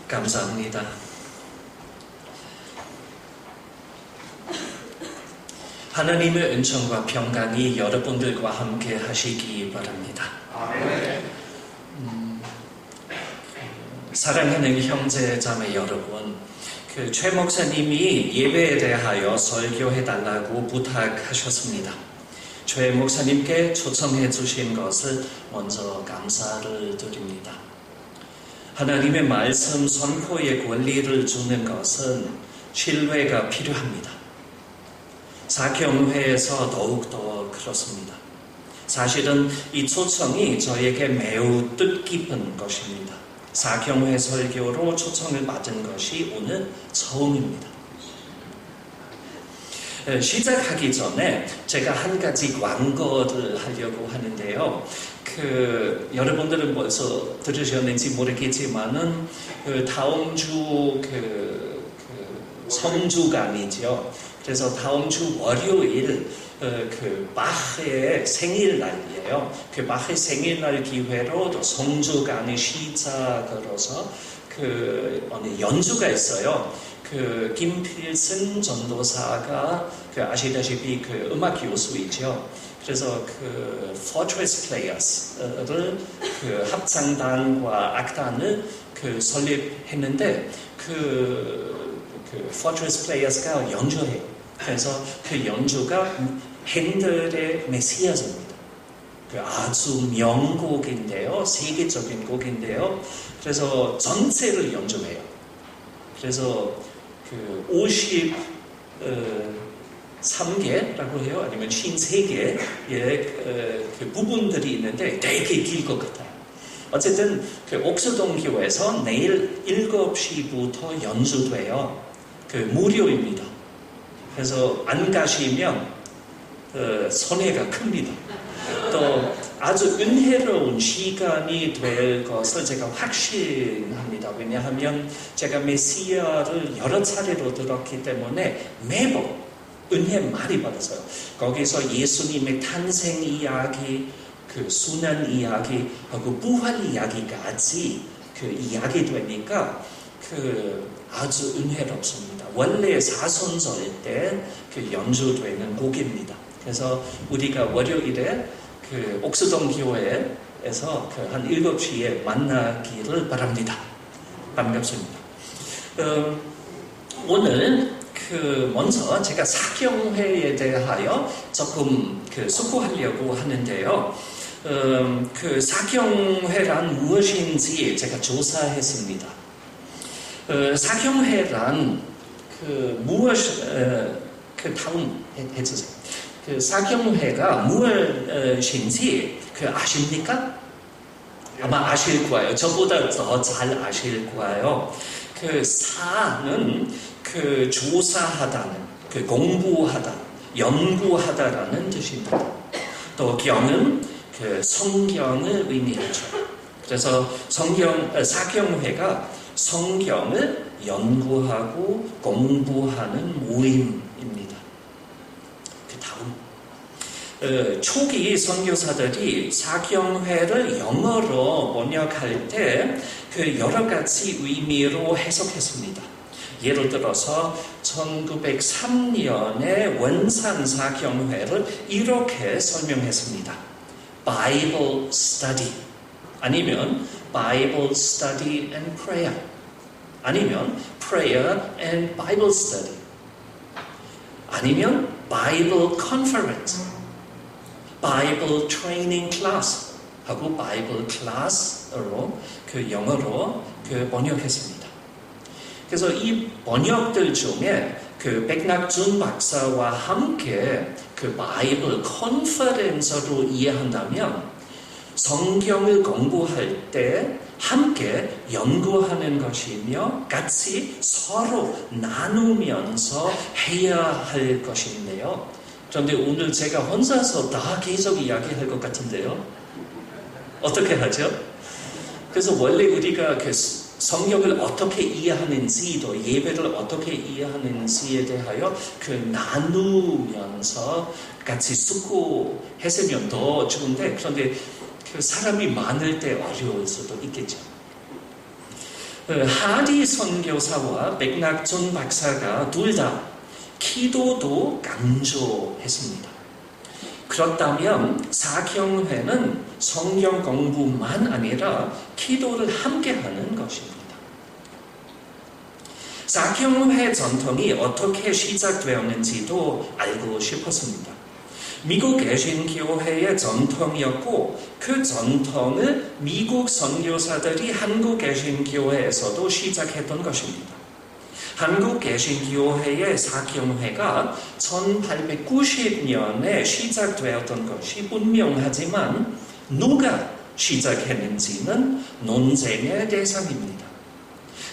감사합니다. 하나님의 은총과 평강이 여러분들과 함께 하시기 바랍니다. 사랑하는 형제 자매 여러분, 최 목사님이 예배에 대하여 설교해달라고 부탁하셨습니다. 최 목사님께 초청해 주신 것을 먼저 감사를 드립니다. 하나님의 말씀 선포의 권리를 주는 것은 신뢰가 필요합니다. 사경회에서 더욱더 그렇습니다. 사실은 이 초청이 저에게 매우 뜻깊은 것입니다. 사경회 설교로 초청을 받은 것이 오늘 처음입니다. 시작하기 전에 제가 한 가지 광고를 하려고 하는데요. 여러분들은 벌써 들으셨는지 모르겠지만은 다음 주 성주간이죠. 그래서 다음 주 월요일 바흐의 생일날이에요. 바흐의 생일날 기회로 또 성주간의 시작으로서 연주가 있어요. 김필승 전도사가 아시다시피 음악 교수이죠. 그래서 Fortress Players를 합창단과 악단을 설립했는데 Fortress Players가 연주해요. 그래서 연주가 핸델의 메시아스입니다. 아주 명곡인데요. 세계적인 곡인데요. 그래서 전체를 연주해요. 그래서 53개라고 해요. 아니면 53개의 부분들이 있는데 되게 길 것 같아요. 어쨌든 옥수동 교회에서 내일 7시부터 연주돼요. 무료입니다. 그래서 안 가시면 손해가 큽니다. 또 아주 은혜로운 시간이 될 것을 제가 확신합니다. 왜냐하면 제가 메시아를 여러 차례로 들었기 때문에 매번 은혜 많이 받았어요. 거기서 예수님의 탄생 이야기, 순환 이야기하고 부활 이야기까지 이야기 되니까 아주 은혜롭습니다. 원래 사순절 때 연주되는 곡입니다. 그래서 우리가 월요일에 옥수동 교회에서 한 7시에 만나기를 바랍니다. 반갑습니다. 오늘 먼저 제가 사경회에 대하여 조금 수고하려고 하는데요. 사경회란 무엇인지 제가 조사했습니다. 사경회란 다음 해주세요. 사경회가 무엇인지 아십니까? 아마 아실 거예요. 저보다 더 잘 아실 거예요. 사는 조사하다는, 공부하다, 연구하다라는 뜻입니다. 또 경은 성경을 의미하죠. 그래서 사경회가 성경을 연구하고 공부하는 모임입니다. 다음 초기 선교사들이 사경회를 영어로 번역할 때 여러 가지 의미로 해석했습니다. 예를 들어서 1903년에 원산 사경회를 이렇게 설명했습니다. Bible Study 아니면 Bible Study and Prayer 아니면 Prayer and Bible Study 아니면 Bible Conference Bible Training Class 하고 Bible Class로 영어로 번역했습니다. 그래서 이 번역들 중에 백낙준 박사와 함께 바이블 컨퍼런스로 이해한다면 성경을 공부할 때 함께 연구하는 것이며 같이 서로 나누면서 해야 할 것인데요. 그런데 오늘 제가 혼자서 다 계속 이야기할 것 같은데요. 어떻게 하죠? 그래서 원래 우리가 성경을 어떻게 이해하는지 또 예배를 어떻게 이해하는지에 대하여 나누면서 같이 수고했으면 더 좋은데 그런데 사람이 많을 때 어려울 수도 있겠죠. 하디 선교사와 백낙준 박사가 둘 다 기도도 강조했습니다. 그렇다면 사경회는 성경 공부만 아니라 기도를 함께하는 것입니다. 사경회 전통이 어떻게 시작되었는지도 알고 싶었습니다. 미국 개신교회의 전통이었고 그 전통을 미국 선교사들이 한국 개신교회에서도 시작했던 것입니다. 한국 개신교회의 사경회가 1890년에 시작되었던 것이 분명하지만 누가 시작했는지는 논쟁의 대상입니다.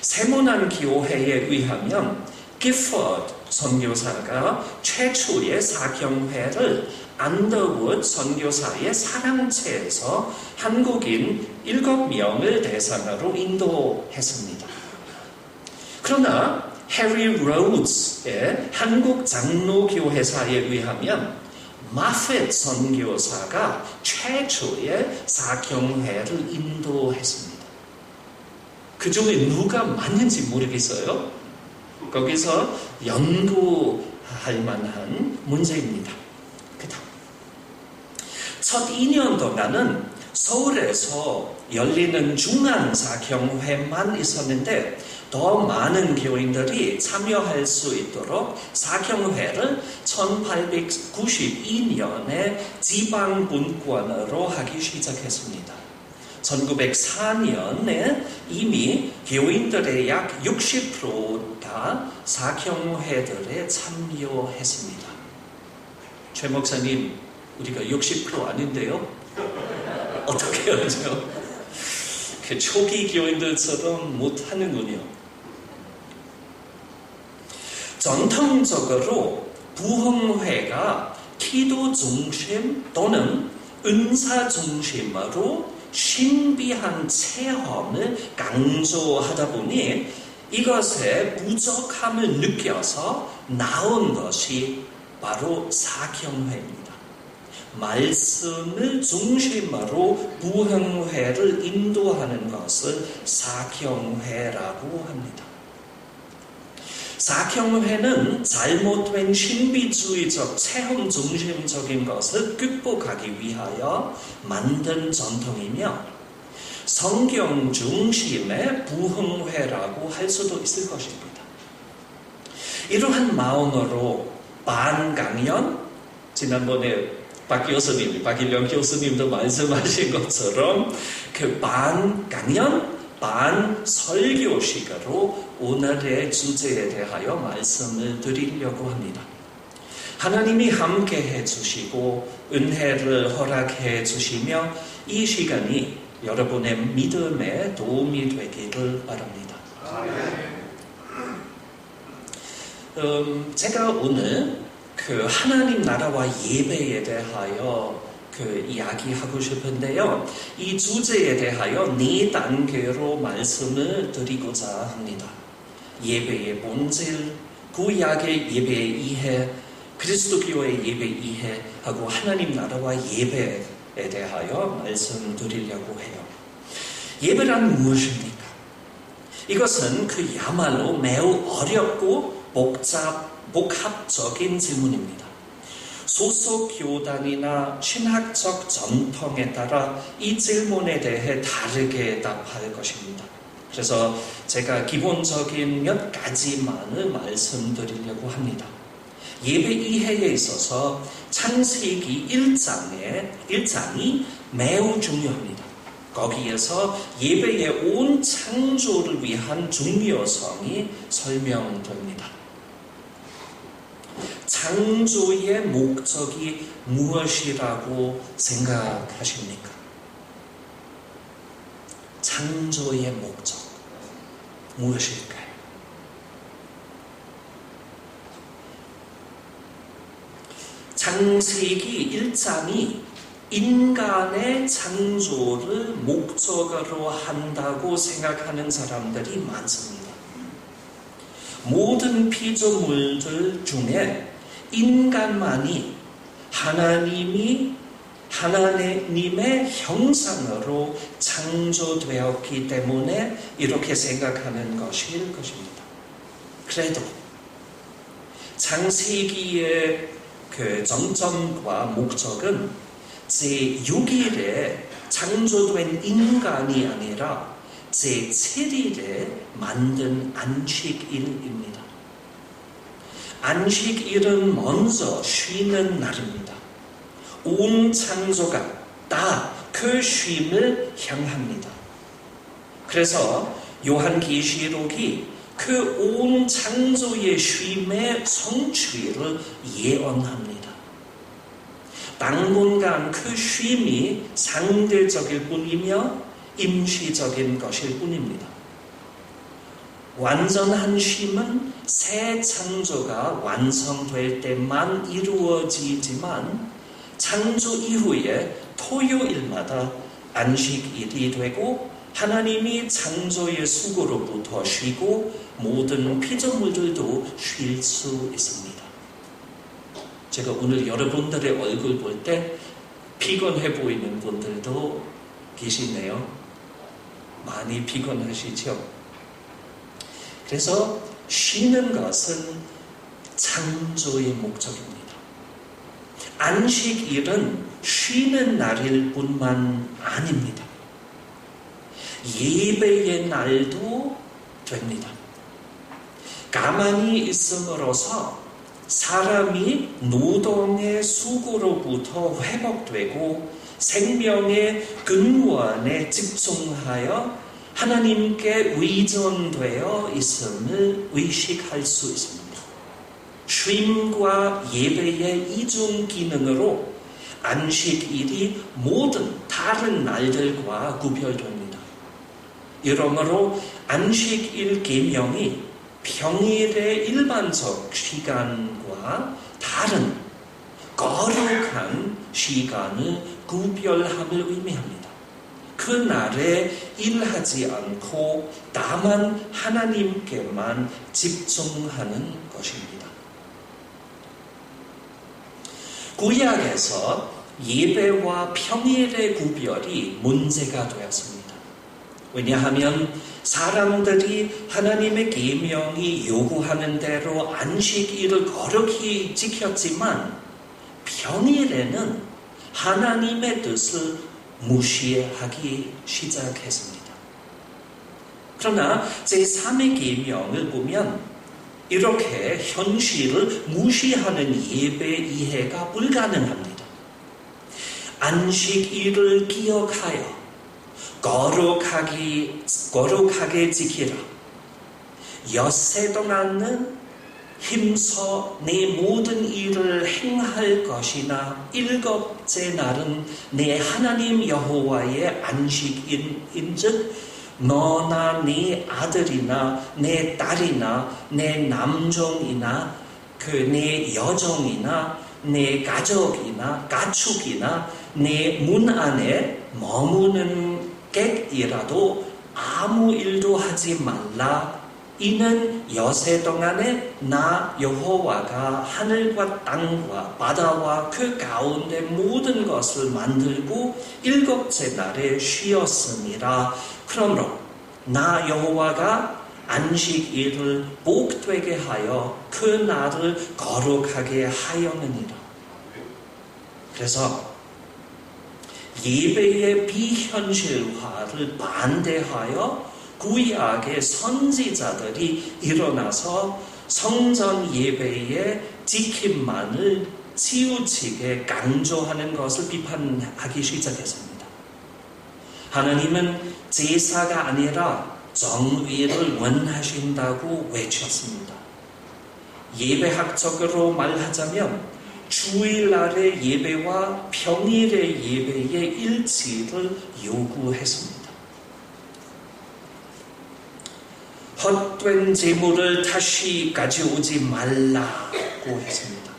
세모난 교회에 의하면 기포드 선교사가 최초의 사경회를 안더우드 선교사의 사랑채에서 한국인 7명을 대상으로 인도했습니다. 그러나 해리 로즈의 한국 장로교회사에 의하면 마펫 선교사가 최초의 사경회를 인도했습니다. 그 중에 누가 맞는지 모르겠어요. 거기서 연구할 만한 문제입니다. 그다음 첫 2년 동안은 서울에서 열리는 중앙사경회만 있었는데 더 많은 교인들이 참여할 수 있도록 사경회를 1892년에 지방분권으로 하기 시작했습니다. 1904년에 이미 교인들의 약 60%가 사경회들에 참여했습니다. 최 목사님, 우리가 60% 아닌데요? 어떻게 하죠? 그 초기 교인들처럼 못하는군요. 전통적으로 부흥회가 기도 중심 또는 은사 중심으로 신비한 체험을 강조하다 보니 이것의 부족함을 느껴서 나온 것이 바로 사경회입니다. 말씀을 중심으로 부흥회를 인도하는 것을 사경회라고 합니다. 사경회는 잘못된 신비주의적 체험 중심적인 것을 극복하기 위하여 만든 전통이며 성경 중심의 부흥회라고 할 수도 있을 것입니다. 이러한 마음으로 반강연, 지난번에 박일영 교수님도 말씀하신 것처럼 그 반강연, 반설교식으로 오늘의 주제에 대하여 말씀을 드리려고 합니다. 하나님이 함께 해주시고 은혜를 허락해 주시며 이 시간이 여러분의 믿음에 도움이 되기를 바랍니다. 제가 오늘 그 하나님 나라와 예배에 대하여 그 이야기하고 싶은데요. 이 주제에 대하여 4단계로 말씀을 드리고자 합니다. 예배의 본질, 구약의 예배의 이해, 그리스도교의 예배 이해하고 하나님 나라와 예배에 대하여 말씀드리려고 해요. 예배란 무엇입니까? 이것은 그야말로 매우 어렵고 복합적인 질문입니다. 소속 교단이나 신학적 전통에 따라 이 질문에 대해 다르게 답할 것입니다. 그래서 제가 기본적인 몇 가지만을 말씀드리려고 합니다. 예배 이해에 있어서 창세기 1장이 매우 중요합니다. 거기에서 예배의 온 창조를 위한 중요성이 설명됩니다. 창조의 목적이 무엇이라고 생각하십니까? 창조의 목적 무엇일까요? 창세기 1장이 인간의 창조를 목적으로 한다고 생각하는 사람들이 많습니다. 모든 피조물들 중에 인간만이 하나님이 하나님의 형상으로 창조되었기 때문에 이렇게 생각하는 것일 것입니다. 그래도 창세기의 그 정점과 목적은 제6일에 창조된 인간이 아니라 제7일에 만든 안식일입니다. 안식일은 먼저 쉬는 날입니다. 온 창조가 다 그 쉼을 향합니다. 그래서 요한계시록이 그 온 창조의 쉼의 성취를 예언합니다. 당분간 그 쉼이 상대적일 뿐이며 임시적인 것일 뿐입니다. 완전한 쉼은 새 창조가 완성될 때만 이루어지지만 창조 이후에 토요일마다 안식일이 되고 하나님이 창조의 수고로부터 쉬고 모든 피조물들도 쉴 수 있습니다. 제가 오늘 여러분들의 얼굴 볼 때 피곤해 보이는 분들도 계시네요. 많이 피곤하시죠? 그래서 쉬는 것은 창조의 목적입니다. 안식일은 쉬는 날일 뿐만 아닙니다. 예배의 날도 됩니다. 가만히 있음으로써 사람이 노동의 수고로부터 회복되고 생명의 근원에 집중하여 하나님께 의존되어 있음을 의식할 수 있습니다. 쉼과 예배의 이중 기능으로 안식일이 모든 다른 날들과 구별됩니다. 이러므로 안식일 계명이 평일의 일반적 시간과 다른 거룩한 시간을 구별함을 의미합니다. 그 날에 일하지 않고 다만 하나님께만 집중하는 것입니다. 구약에서 예배와 평일의 구별이 문제가 되었습니다. 왜냐하면 사람들이 하나님의 계명이 요구하는 대로 안식일을 거룩히 지켰지만 평일에는 하나님의 뜻을 무시하기 시작했습니다. 그러나 제3의 계명을 보면 이렇게 현실을 무시하는 예배 이해가 불가능합니다. 안식일을 기억하여 거룩하게 지키라. 엿새 동안은 힘써 내 모든 일을 행할 것이나 일곱째 날은 내 하나님 여호와의 안식일인즉 너나 네 아들이나 내 딸이나 내 남종이나 내 여종이나 내 가족이나 가축이나 내 문 안에 머무는 객이라도 아무 일도 하지 말라. 이는 엿새 동안에 나 여호와가 하늘과 땅과 바다와 그 가운데 모든 것을 만들고 일곱째 날에 쉬었으니라. 그러므로 나 여호와가 안식일을 복되게 하여 그 날을 거룩하게 하였느니라. 그래서 예배의 비현실화를 반대하여 구약의 선지자들이 일어나서 성전 예배의 지킴만을 치우치게 강조하는 것을 비판하기 시작했습니다. 하나님은 제사가 아니라 정의를 원하신다고 외쳤습니다. 예배학적으로 말하자면 주일날의 예배와 평일의 예배의 일치를 요구했습니다. 헛된 재물을 다시 가져오지 말라고 했습니다.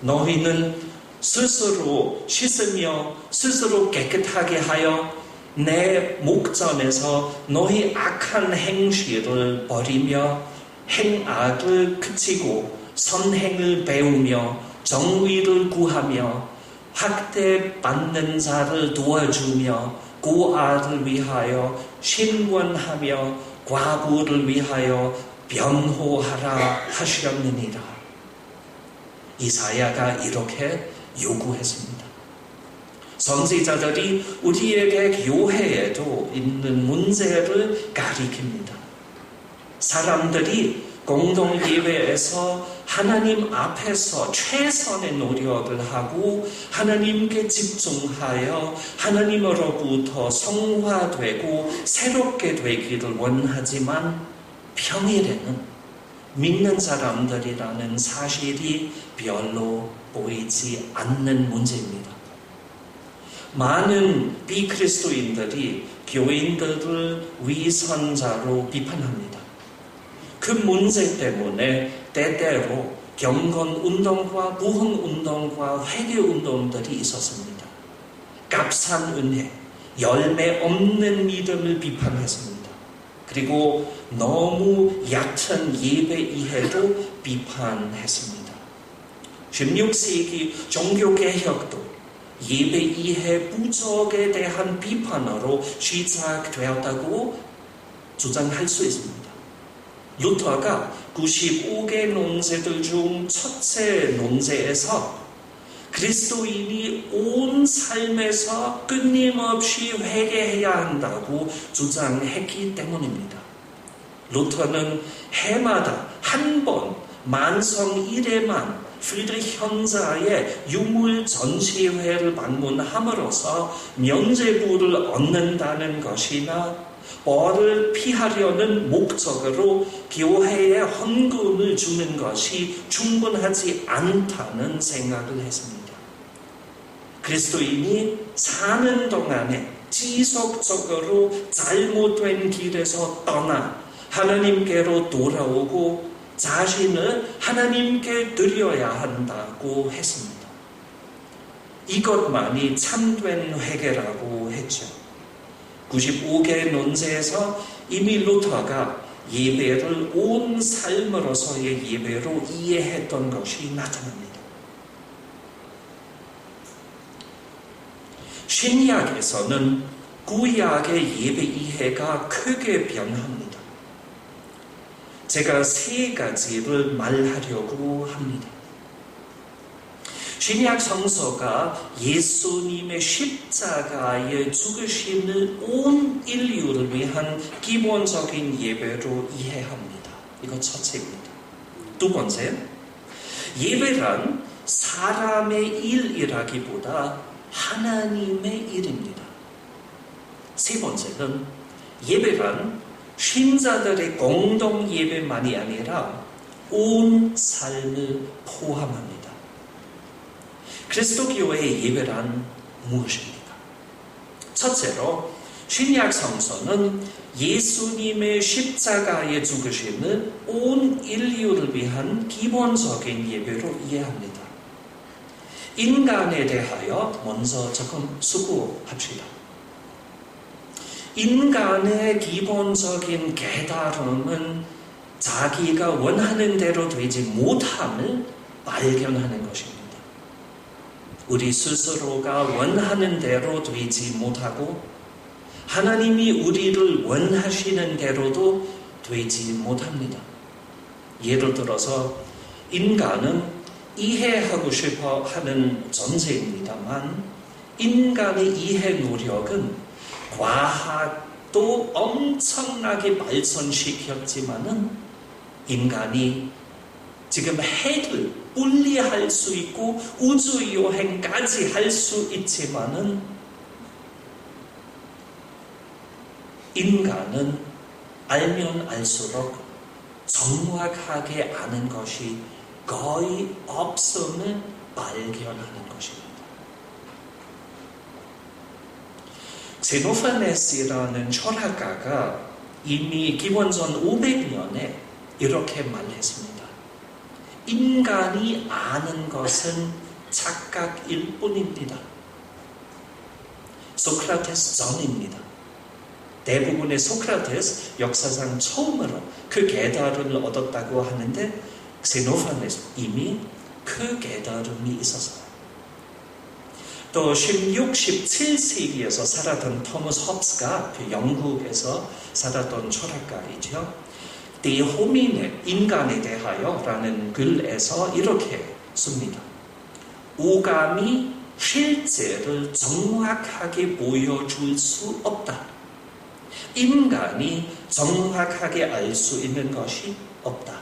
너희는 스스로 씻으며 스스로 깨끗하게 하여 내 목전에서 너희 악한 행실을 버리며 행악을 그치고 선행을 배우며 정의를 구하며 학대받는 자를 도와주며 고아를 위하여 신원하며 과부를 위하여 변호하라 하셨느니라. 이사야가 이렇게 요구했습니다. 선지자들이 우리에게 교회에도 있는 문제를 가리킵니다. 사람들이 공동예배에서 하나님 앞에서 최선의 노력을 하고 하나님께 집중하여 하나님으로부터 성화되고 새롭게 되기를 원하지만 평일에는 믿는 사람들이라는 사실이 별로 보이지 않는 문제입니다. 많은 비그리스도인들이 교인들을 위선자로 비판합니다. 그 문제 때문에 때때로 경건운동과 부흥운동과 회개운동들이 있었습니다. 값싼 은혜, 열매 없는 믿음을 비판했습니다. 그리고 너무 얕은 예배 이해도 비판했습니다. 16세기 종교개혁도 예배 이해 부족에 대한 비판으로 시작되었다고 주장할 수 있습니다. 루터가 95개 논제들 중 첫째 논제에서 그리스도인이 온 삶에서 끊임없이 회개해야 한다고 주장했기 때문입니다. 루터는 해마다 한 번 만성 1회만 프리드리히 현자의 유물 전시회를 방문함으로써 면죄부를 얻는다는 것이나 벌을 피하려는 목적으로 교회에 헌금을 주는 것이 충분하지 않다는 생각을 했습니다. 그리스도인이 사는 동안에 지속적으로 잘못된 길에서 떠나 하나님께로 돌아오고 자신을 하나님께 드려야 한다고 했습니다. 이것만이 참된 회개라고 했죠. 95개 논제에서 이미 루터가 예배를 온 삶으로서의 예배로 이해했던 것이 나타납니다. 신약에서는 구약의 예배 이해가 크게 변합니다. 제가 세 가지를 말하려고 합니다. 신약 성서가 예수님의 십자가의 죽으심을 온 인류를 위한 기본적인 예배로 이해합니다. 이거 첫째입니다. 두 번째, 예배란 사람의 일이라기보다 하나님의 일입니다. 세 번째는 예배란 신자들의 공동 예배만이 아니라 온 삶을 포함합니다. 그리스도교회의 예배란 무엇입니까? 첫째로 신약 성서는 예수님의 십자가의 죽으심을 온 인류를 위한 기본적인 예배로 이해합니다. 인간에 대하여 먼저 조금 수고합시다. 인간의 기본적인 깨달음은 자기가 원하는 대로 되지 못함을 발견하는 것입니다. 우리 스스로가 원하는 대로 되지 못하고 하나님이 우리를 원하시는 대로도 되지 못합니다. 예를 들어서 인간은 이해하고 싶어 하는 존재입니다만 인간의 이해 노력은 과학도 엄청나게 발전시켰지만은 인간이 지금 핵을 분리할 수 있고 우주 여행까지 할 수 있지만은 인간은 알면 알수록 정확하게 아는 것이 거의 없음을 발견하는 것입니다. 제노파네스라는 철학가가 이미 기원전 500년에 이렇게 말했습니다. 인간이 아는 것은 착각일 뿐입니다. 소크라테스 전입니다. 대부분의 소크라테스 역사상 처음으로 그 깨달음을 얻었다고 하는데 제노파네스 이미 그 깨달음이 있었어요. 또 16, 17세기에서 살았던 토머스 홉스가 그 영국에서 살았던 철학가이죠. 데 호미네, 인간에 대하여 라는 글에서 이렇게 씁니다. 오감이 실제를 정확하게 보여줄 수 없다. 인간이 정확하게 알 수 있는 것이 없다.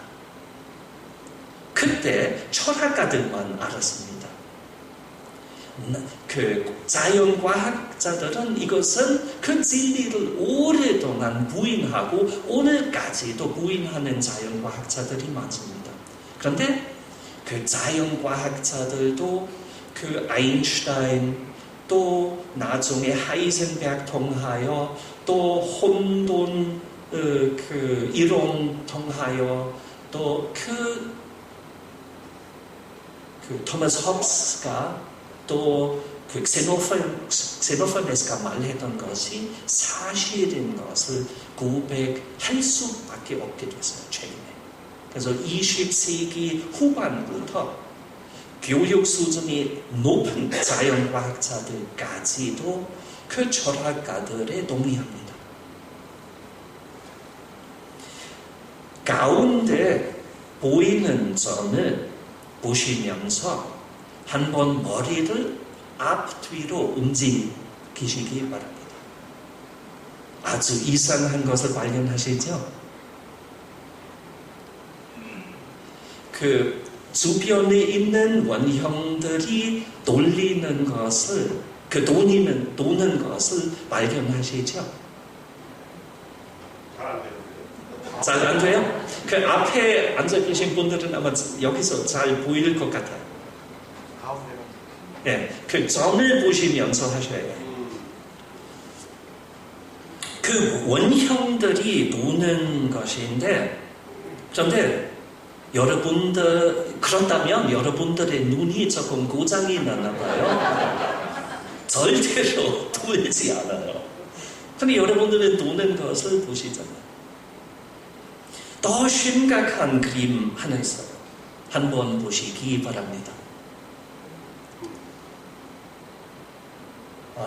그때 철학가들만 알았습니다. 그 자연과학자들은 이것은 그 진리를 오랫동안 부인하고 오늘까지도 부인하는 자연과학자들이 많습니다. 그런데 그 자연과학자들도 그 아인슈타인 또 나중에 하이젠베르크 통하여 또 혼돈 그 이론 통하여 또 그 토마스 홉스가 또 그 엑세노파네스가 말했던 것이 사실인 것을 고백할 수밖에 없게 됐어요, 최근에. 그래서 20세기 후반부터 교육 수준이 높은 자연과학자들까지도 그 철학가들에 동의합니다. 가운데 보이는 점을 보시면서 한번 머리를 앞뒤로 움직이시기 바랍니다. 아주 이상한 것을 발견하시죠? 그 주변에 있는 원형들이 돌리는 것을, 그 도는 것을 발견하시죠? 잘 안 돼요? 그 앞에 앉아 계신 분들은 아마 여기서 잘 보일 것 같아요. 예, 그 점을 보시면서 하셔야 해요. 그 원형들이 도는 것인데, 그런데 그렇다면 여러분들의 눈이 조금 고장이 났나 봐요. 절대로 돌지 않아요. 근데 여러분들은 도는 것을 보시잖아요. 더 심각한 그림 하나 있어요. 한번 보시기 바랍니다.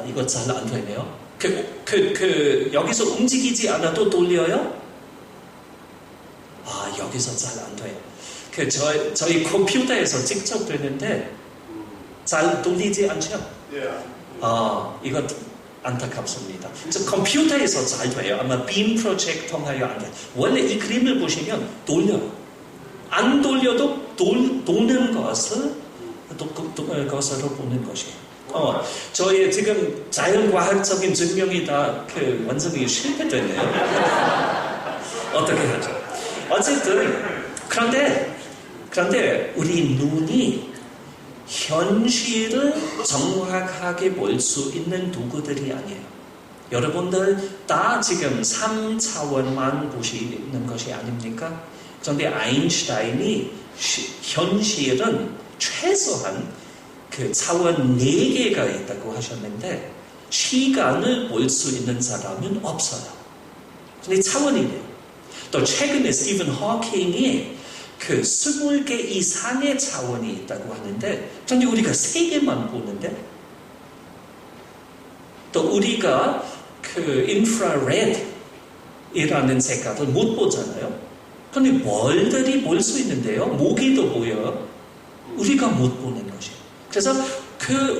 이거 잘 안 되네요. 여기서 움직이지 않아도 돌려요? 여기서 잘 안 돼요. 저희 컴퓨터에서 직접 되는데 잘 돌리지 않죠? 이거 안타깝습니다. 컴퓨터에서 잘 돼요. 아마 빔 프로젝트 통하여 안 돼요. 원래 이 그림을 보시면 돌려요. 안 돌려도 도는 것을 것으로 보는 것이에요. 저희 지금 자연과학적인 증명이 다 완전히 실패됐네요. 어떻게 하죠? 어쨌든 그런데 우리 눈이 현실을 정확하게 볼 수 있는 도구들이 아니에요. 여러분들 다 지금 3차원만 보시는 것이 아닙니까? 그런데 아인슈타인이 현실은 최소한 그 차원 4개가 있다고 하셨는데 시간을 볼 수 있는 사람은 없어요. 근데 차원이래요. 또 최근에 스티븐 호킹이 그 20개 이상의 차원이 있다고 하는데 그런데 우리가 3개만 보는데 또 우리가 그 인프라레드이라는 색깔을 못 보잖아요. 그런데 벌들이 볼 수 있는데요. 모기도 보여요. 우리가 못 보는 것이에요. 그래서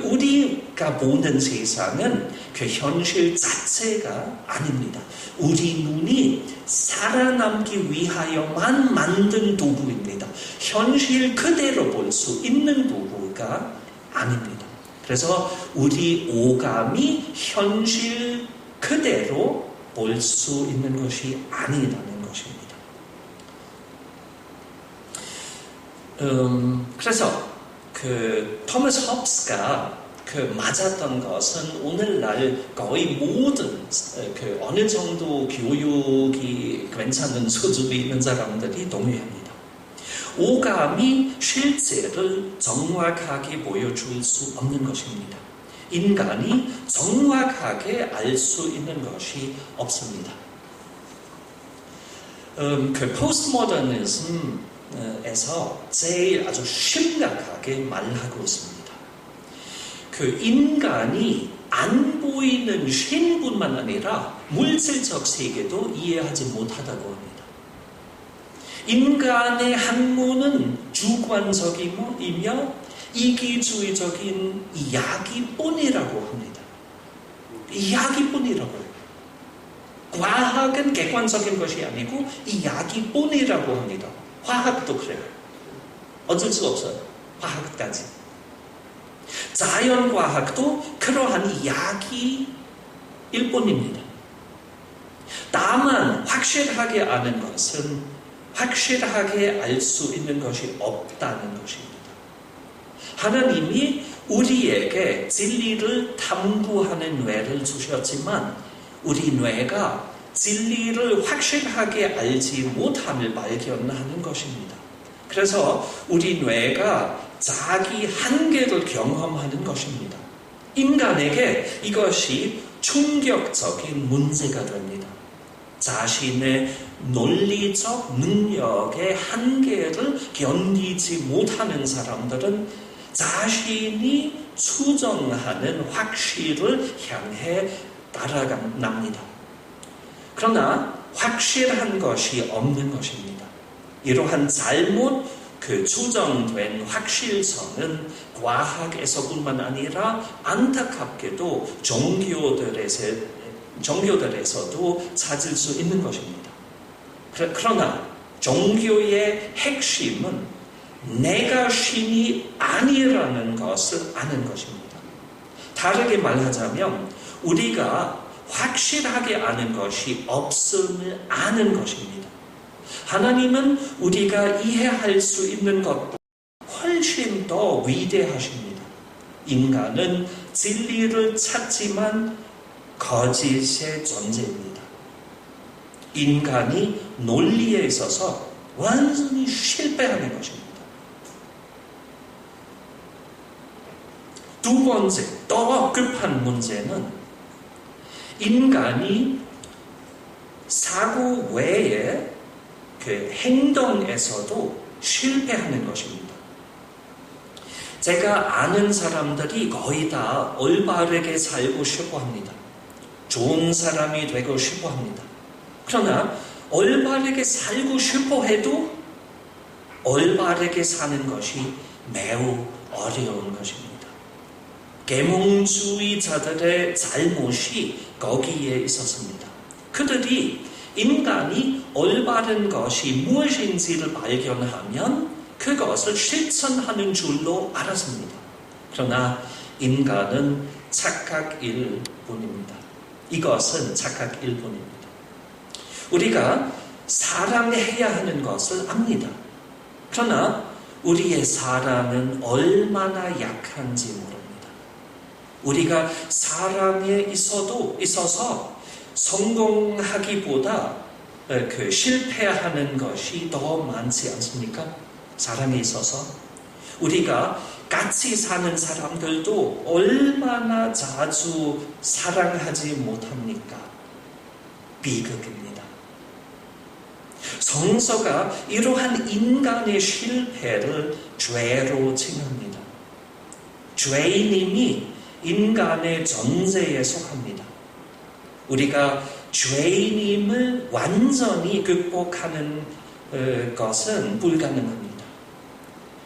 우리가 보는 세상은 그 현실 자체가 아닙니다. 우리 눈이 살아남기 위하여만 만든 도구입니다. 현실 그대로 볼 수 있는 도구가 아닙니다. 그래서 우리 오감이 현실 그대로 볼 수 있는 것이 아니라는 것입니다. 그래서 토마스 홉스가 맞았던 것은 오늘날 거의 모든 어느 정도 교육이 괜찮은 수준이 있는 사람들이 동의합니다. 오감이 실제를 정확하게 보여줄 수 없는 것입니다. 인간이 정확하게 알 수 있는 것이 없습니다. 포스트모더니즘에서 제일 아주 심각하게 말하고 있습니다. 그 인간이 안 보이는 신뿐만 아니라 물질적 세계도 이해하지 못하다고 합니다. 인간의 학문은 주관적이며 이기주의적인 이야기뿐이라고 합니다. 이야기뿐이라고 해요. 과학은 객관적인 것이 아니고 이야기뿐이라고 합니다. 화학도 그래요. 어쩔 수 없어요. 화학까지. 자연과학도 그러한 이야기일 뿐입니다. 다만 확실하게 아는 것은 확실하게 알 수 있는 것이 없다는 것입니다. 하나님이 우리에게 진리를 탐구하는 뇌를 주셨지만 우리 뇌가 진리를 확실하게 알지 못함을 발견하는 것입니다. 그래서 우리 뇌가 자기 한계를 경험하는 것입니다. 인간에게 이것이 충격적인 문제가 됩니다. 자신의 논리적 능력의 한계를 견디지 못하는 사람들은 자신이 추정하는 확실을 향해 따라갑니다. 그러나 확실한 것이 없는 것입니다. 이러한 잘못 추정된 확실성은 과학에서뿐만 아니라 안타깝게도 종교들에서도 찾을 수 있는 것입니다. 그러나 종교의 핵심은 내가 신이 아니라는 것을 아는 것입니다. 다르게 말하자면 우리가 확실하게 아는 것이 없음을 아는 것입니다. 하나님은 우리가 이해할 수 있는 것보다 훨씬 더 위대하십니다. 인간은 진리를 찾지만 거짓의 존재입니다. 인간이 논리에 있어서 완전히 실패하는 것입니다. 두 번째, 더 급한 문제는 인간이 사고 외에 행동에서도 실패하는 것입니다. 제가 아는 사람들이 거의 다 올바르게 살고 싶어 합니다. 좋은 사람이 되고 싶어 합니다. 그러나 올바르게 살고 싶어 해도 올바르게 사는 것이 매우 어려운 것입니다. 계몽주의자들의 잘못이 거기에 있었습니다. 그들이 인간이 올바른 것이 무엇인지를 발견하면 그것을 실천하는 줄로 알았습니다. 그러나 인간은 착각일 뿐입니다. 이것은 착각일 뿐입니다. 우리가 사랑해야 하는 것을 압니다. 그러나 우리의 사랑은 얼마나 약한지 모릅니다. 우리가 사랑에 있어서 성공하기보다 실패하는 것이 더 많지 않습니까? 사랑에 있어서 우리가 같이 사는 사람들도 얼마나 자주 사랑하지 못합니까? 비극입니다. 성서가 이러한 인간의 실패를 죄로 칭합니다. 죄인임이 인간의 존재에 속합니다. 우리가 죄인임을 완전히 극복하는 것은 불가능합니다.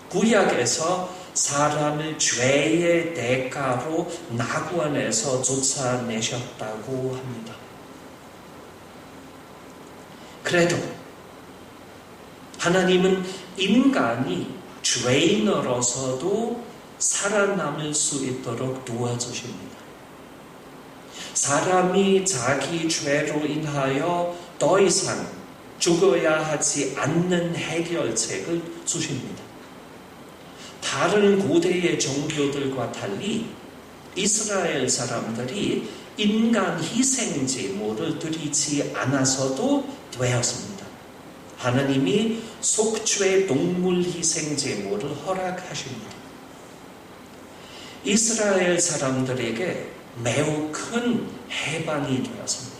구약에서 사람을 죄의 대가로 낙원에서 쫓아내셨다고 합니다. 그래도 하나님은 인간이 죄인으로서도 살아남을 수 있도록 도와주십니다. 사람이 자기 죄로 인하여 더 이상 죽어야 하지 않는 해결책을 주십니다. 다른 고대의 종교들과 달리 이스라엘 사람들이 인간 희생 제물을 드리지 않아서도 되었습니다. 하나님이 속죄 동물 희생 제물을 허락하십니다. 이스라엘 사람들에게 매우 큰 해방이 되었습니다.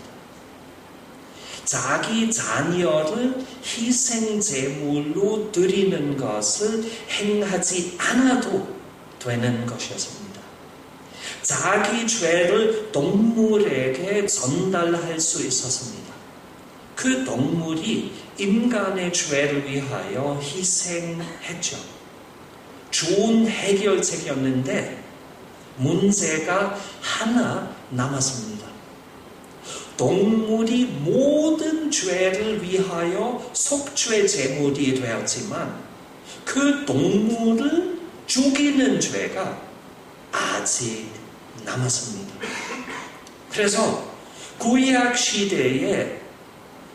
자기 자녀를 희생 제물로 드리는 것을 행하지 않아도 되는 것이었습니다. 자기 죄를 동물에게 전달할 수 있었습니다. 그 동물이 인간의 죄를 위하여 희생했죠. 좋은 해결책이었는데 문제가 하나 남았습니다. 동물이 모든 죄를 위하여 속죄 제물이 되었지만 그 동물을 죽이는 죄가 아직 남았습니다. 그래서 구약 시대에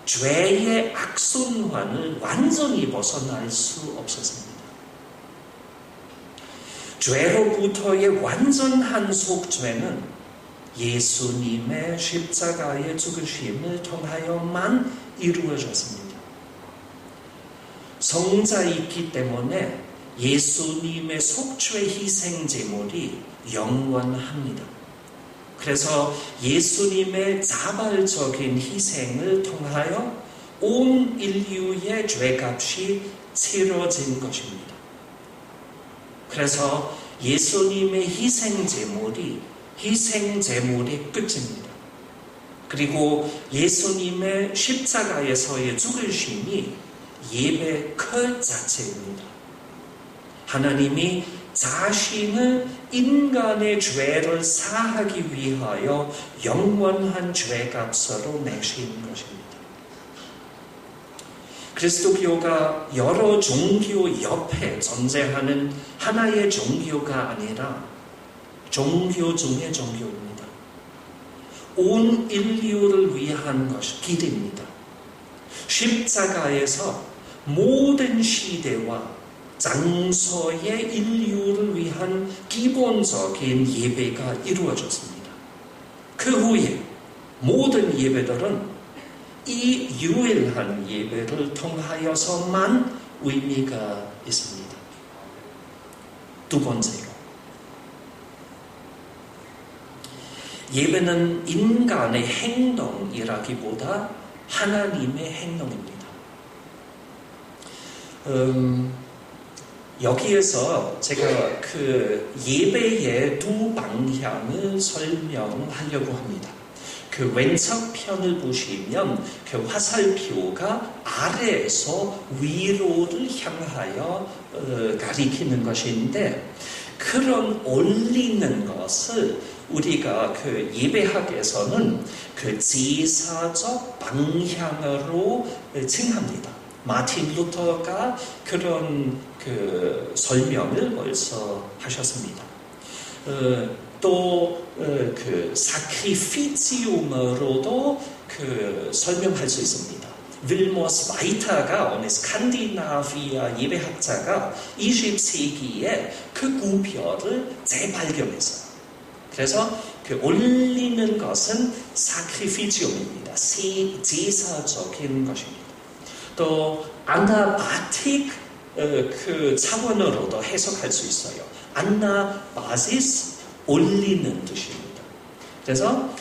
죄의 악순환을 완전히 벗어날 수 없었습니다. 죄로부터의 완전한 속죄는 예수님의 십자가의 죽으심을 통하여만 이루어졌습니다. 성자이기 때문에 예수님의 속죄 희생 제물이 영원합니다. 그래서 예수님의 자발적인 희생을 통하여 온 인류의 죄값이 치러진 것입니다. 그래서 예수님의 희생 제물이 희생 제물의 끝입니다. 그리고 예수님의 십자가에서의 죽으심이 예배 끝 자체입니다. 하나님이 자신을 인간의 죄를 사하기 위하여 영원한 죄값으로 내신 것입니다. 그리스도교가 여러 종교 옆에 존재하는 하나의 종교가 아니라 종교 중의 종교입니다. 온 인류를 위한 것이 길입니다. 십자가에서 모든 시대와 장소의 인류를 위한 기본적인 예배가 이루어졌습니다. 그 후에 모든 예배들은 이 유일한 예배를 통하여서만 의미가 있습니다. 두 번째로, 예배는 인간의 행동이라기보다 하나님의 행동입니다. 여기에서 제가 그 예배의 두 방향을 설명하려고 합니다. 그 왼쪽 편을 보시면 그 화살표가 아래에서 위로를 향하여 가리키는 것인데, 그런 올리는 것을 우리가 그 예배학에서는 그 제사적 방향으로 칭합니다. 마틴 루터가 그런 그 설명을 벌써 하셨습니다. 또 그 사크리피치움으로도 그 설명할 수 있습니다. 윌머스 바이타가 어느 스칸디나비아 예배학자가 20세기에 그 구별을 재발견했어요. 그래서 그 올리는 것은 사크리피치움입니다. 제사적인 것입니다. 또 아나바틱 그 차원으로도 해석할 수 있어요. 아나바시스, 올리는 뜻입니다. 그래서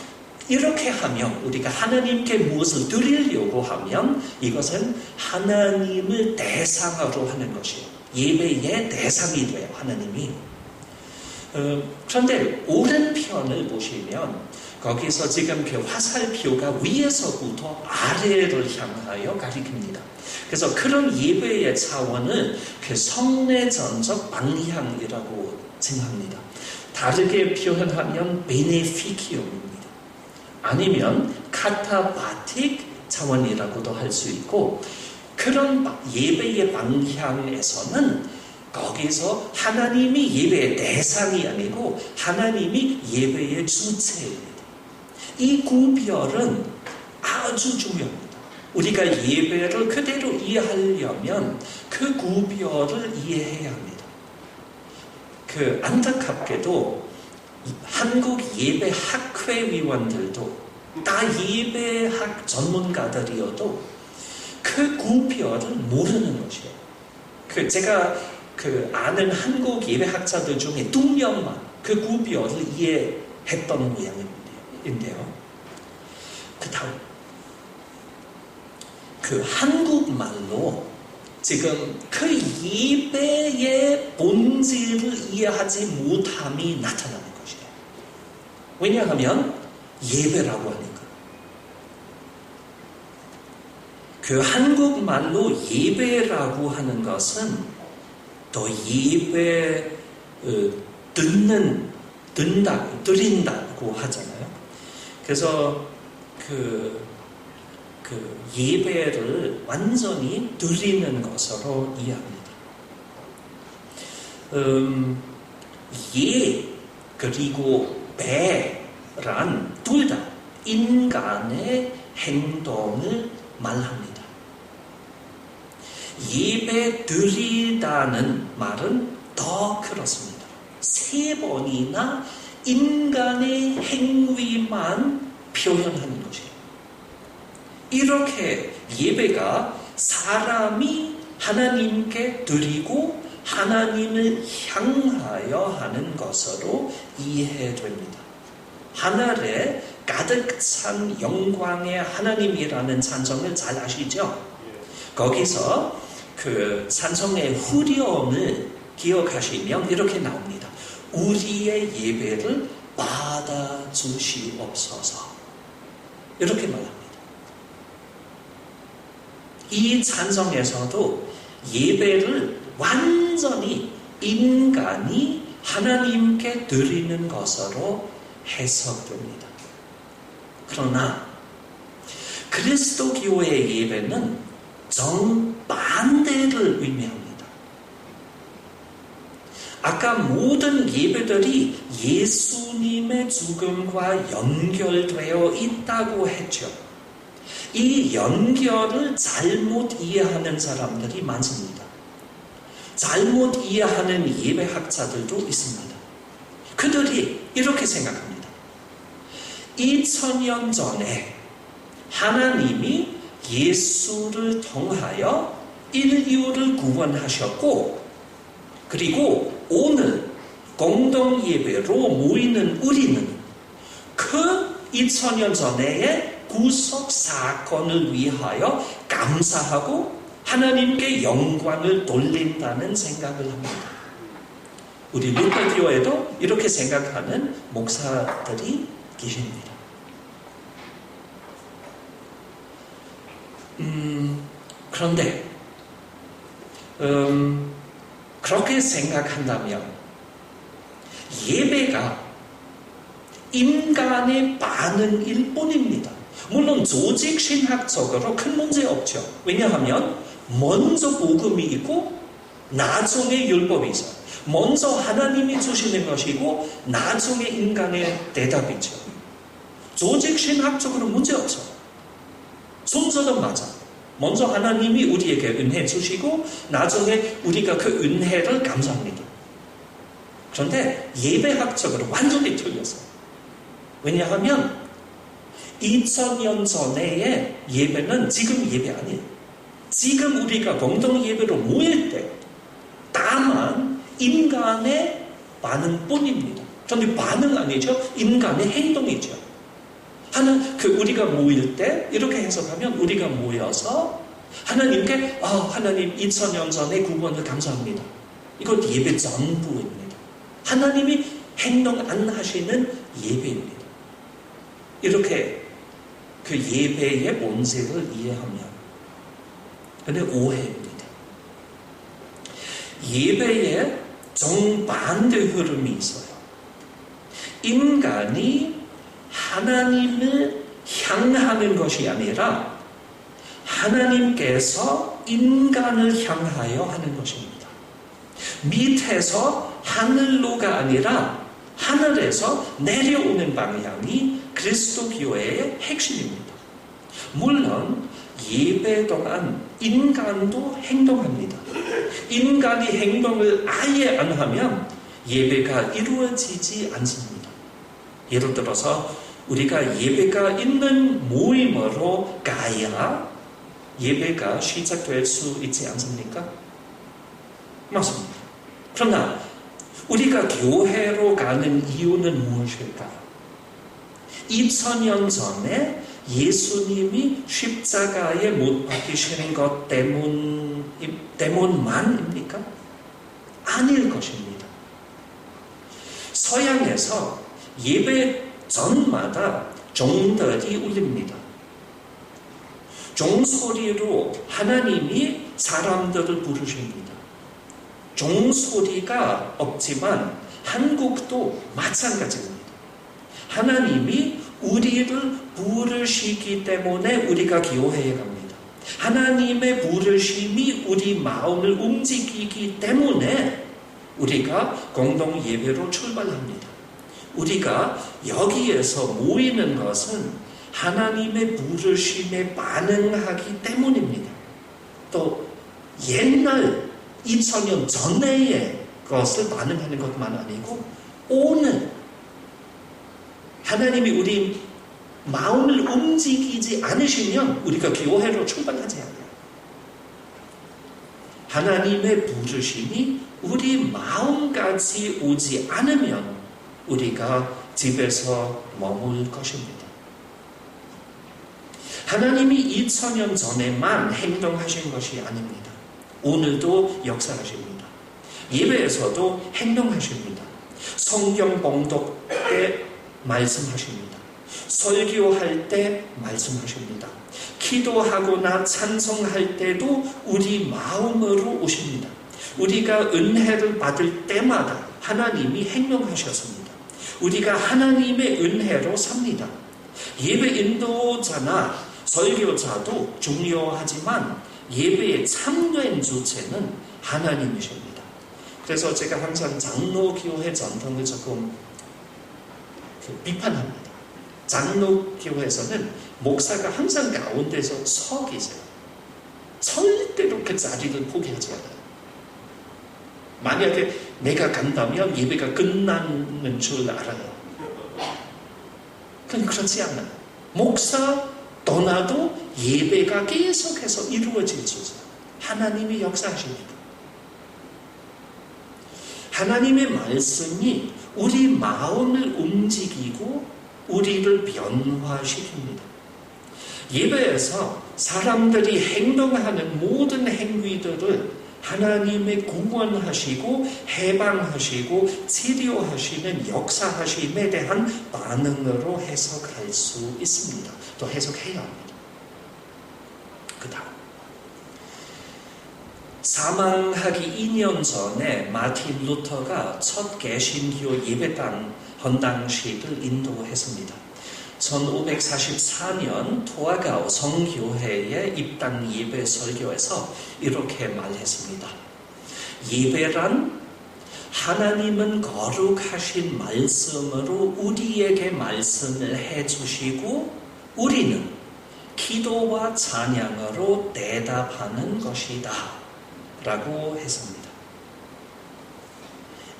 이렇게 하면 우리가 하나님께 무엇을 드리려고 하면 이것은 하나님을 대상으로 하는 것이에요. 예배의 대상이 돼요, 하나님이. 그런데 오른편을 보시면 거기서 지금 그 화살표가 위에서부터 아래를 향하여 가리킵니다. 그래서 그런 예배의 차원을 그 성례전적 방향이라고 칭합니다. 다르게 표현하면 베네피키움입니다. 아니면 카타바틱 차원이라고도 할 수 있고, 그런 예배의 방향에서는 거기서 하나님이 예배의 대상이 아니고 하나님이 예배의 주체입니다. 이 구별은 아주 중요합니다. 우리가 예배를 그대로 이해하려면 그 구별을 이해해야 합니다. 그 안타깝게도 한국 예배학회 위원들도 다 예배학 전문가들이어도 그 구별을 모르는 것이에요. 제가 아는 한국 예배학자들 중에 2명만 그 구별을 이해했던 모양인데요. 그 다음, 한국말로 지금 그 예배의 본질을 이해하지 못함이 나타나는 것이에요. 왜냐하면 예배라고 하니까. 그 한국말로 예배라고 하는 것은 더 예배 드린다고 하잖아요. 그래서 그 예배를 완전히 드리는 것으로 이해합니다. 예 그리고 배란 둘 다 인간의 행동을 말합니다. 예배 드리다는 말은 더 그렇습니다. 3번이나 인간의 행위만 표현하는 것이에요. 이렇게 예배가 사람이 하나님께 드리고 하나님을 향하여 하는 것으로 이해됩니다. 하늘에 가득 찬 영광의 하나님이라는 찬송을 잘 아시죠? 거기서 그 찬송의 후렴을 기억하시면 이렇게 나옵니다. 우리의 예배를 받아주시옵소서. 이렇게 말합니다. 이 찬송에서도 예배를 완전히 인간이 하나님께 드리는 것으로 해석됩니다. 그러나 그리스도교의 예배는 정반대를 의미합니다. 아까 모든 예배들이 예수님의 죽음과 연결되어 있다고 했죠. 이 연결을 잘못 이해하는 사람들이 많습니다. 잘못 이해하는 예배학자들도 있습니다. 그들이 이렇게 생각합니다. 2000년 전에 하나님이 예수를 통하여 인류를 구원하셨고, 그리고 오늘 공동예배로 모이는 우리는 그 2000년 전의 구속 사건을 위하여 감사하고 하나님께 영광을 돌린다는 생각을 합니다. 우리 루터교회도 이렇게 생각하는 목사들이 계십니다. 그런데 그렇게 생각한다면 예배가 인간의 반응일 뿐입니다. 물론 조직신학적으로 큰 문제 없죠. 왜냐하면 먼저 복음이 있고 나중에 율법이 있어요. 먼저 하나님이 주시는 것이고 나중에 인간의 대답이죠. 조직신학적으로 문제 없어요. 순서도 맞아. 먼저 하나님이 우리에게 은혜 주시고 나중에 우리가 그 은혜를 감사합니다. 그런데 예배학적으로 완전히 틀렸어요. 왜냐하면 2000년 전의 예배는 지금 예배 아니에요. 지금 우리가 공동 예배로 모일 때 다만 인간의 반응뿐입니다. 그런데 반응 아니죠. 인간의 행동이죠. 우리가 모일 때 이렇게 해석하면 우리가 모여서 하나님께 하나님 2000년 전의 구원을 감사합니다. 이것 예배 전부입니다. 하나님이 행동 안 하시는 예배입니다. 이렇게 그 예배의 본질을 이해하면 근데 오해입니다. 예배에 정반대 흐름이 있어요. 인간이 하나님을 향하는 것이 아니라 하나님께서 인간을 향하여 하는 것입니다. 밑에서 하늘로가 아니라 하늘에서 내려오는 방향이 그리스도교회의 핵심입니다. 물론 예배 동안 인간도 행동합니다. 인간이 행동을 아예 안 하면 예배가 이루어지지 않습니다. 예를 들어서 우리가 예배가 있는 모임으로 가야 예배가 시작될 수 있지 않습니까? 맞습니다. 그러나 우리가 교회로 가는 이유는 무엇일까요? 2000년 전에 예수님이 십자가에 못 박히시는 것 때문만입니까? 아닐 것입니다. 서양에서 예배 전마다 종들이 울립니다. 종소리로 하나님이 사람들을 부르십니다. 종소리가 없지만 한국도 마찬가지입니다. 하나님이 우리를 부르시기 때문에 우리가 교회에 갑니다. 하나님의 부르심이 우리 마음을 움직이기 때문에 우리가 공동 예배로 출발합니다. 우리가 여기에서 모이는 것은 하나님의 부르심에 반응하기 때문입니다. 또 옛날 2000년 전의 것을 반응하는 것만 아니고 오늘 하나님이 우리 마음을 움직이지 않으시면 우리가 교회로 출발하지 않아요. 하나님의 부르심이 우리 마음까지 오지 않으면 우리가 집에서 머물 것입니다. 하나님이 2000년 전에만 행동하신 것이 아닙니다. 오늘도 역사하십니다. 예배에서도 행동하십니다. 성경 봉독 때 말씀하십니다. 설교할 때 말씀하십니다. 기도하거나 찬송할 때도 우리 마음으로 오십니다. 우리가 은혜를 받을 때마다 하나님이 행동하셨습니다. 우리가 하나님의 은혜로 삽니다. 예배 인도자나 설교자도 중요하지만 예배에 참된 주체는 하나님이십니다. 그래서 제가 항상 장로교회 전통을 조금 비판합니다. 장로교회에서는 목사가 항상 가운데서 서 계세요. 절대로 그 자리를 포기하지 않아요. 만약에 내가 간다면 예배가 끝나는 줄 알아요. 그건 그렇지 않아요. 목사 떠나도 예배가 계속해서 이루어질 수 있어요. 하나님이 역사하십니다. 하나님의 말씀이 우리 마음을 움직이고 우리를 변화시킵니다. 예배에서 사람들이 행동하는 모든 행위들을 하나님의 구원하시고 해방하시고 치료하시는 역사하심에 대한 반응으로 해석할 수 있습니다. 또 해석해야 합니다. 그 다음 사망하기 2년 전에 마틴 루터가 첫 개신교 예배당 헌당식을 인도했습니다. 1544년 토아가오 성교회의 입당 예배 설교에서 이렇게 말했습니다. 예배란 하나님은 거룩하신 말씀으로 우리에게 말씀을 해주시고 우리는 기도와 찬양으로 대답하는 것이다 라고 했습니다.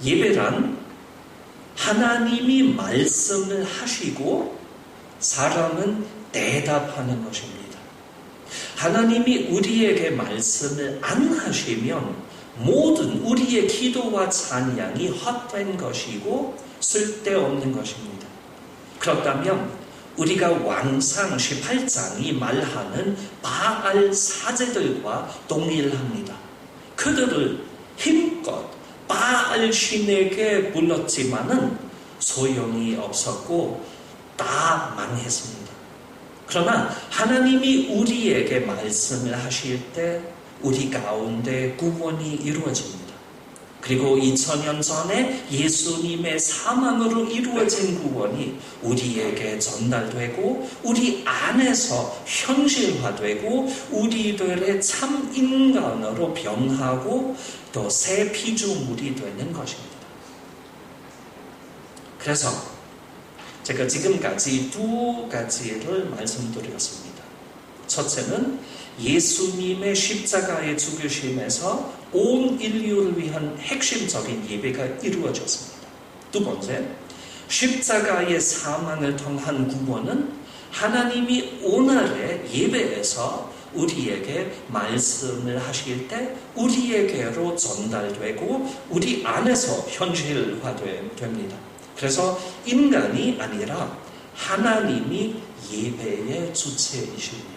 예배란 하나님이 말씀을 하시고 사람은 대답하는 것입니다. 하나님이 우리에게 말씀을 안 하시면 모든 우리의 기도와 찬양이 헛된 것이고 쓸데없는 것입니다. 그렇다면 우리가 왕상 18장이 말하는 바알 사제들과 동일합니다. 그들을 힘껏 바알 신에게 불렀지만은 소용이 없었고 다 망했습니다. 그러나 하나님이 우리에게 말씀을 하실 때 우리 가운데 구원이 이루어집니다. 그리고 2000년 전에 예수님의 사망으로 이루어진 구원이 우리에게 전달되고 우리 안에서 현실화되고 우리들의 참 인간으로 변하고 또 새 피조물이 되는 것입니다. 그래서 제가 지금까지 두 가지를 말씀드렸습니다. 첫째는 예수님의 십자가의 죽으심에서 온 인류를 위한 핵심적인 예배가 이루어졌습니다. 두 번째, 십자가의 사망을 통한 구원은 하나님이 오늘의 예배에서 우리에게 말씀을 하실 때 우리에게로 전달되고 우리 안에서 현실화됩니다. 그래서 인간이 아니라 하나님이 예배의 주체이십니다.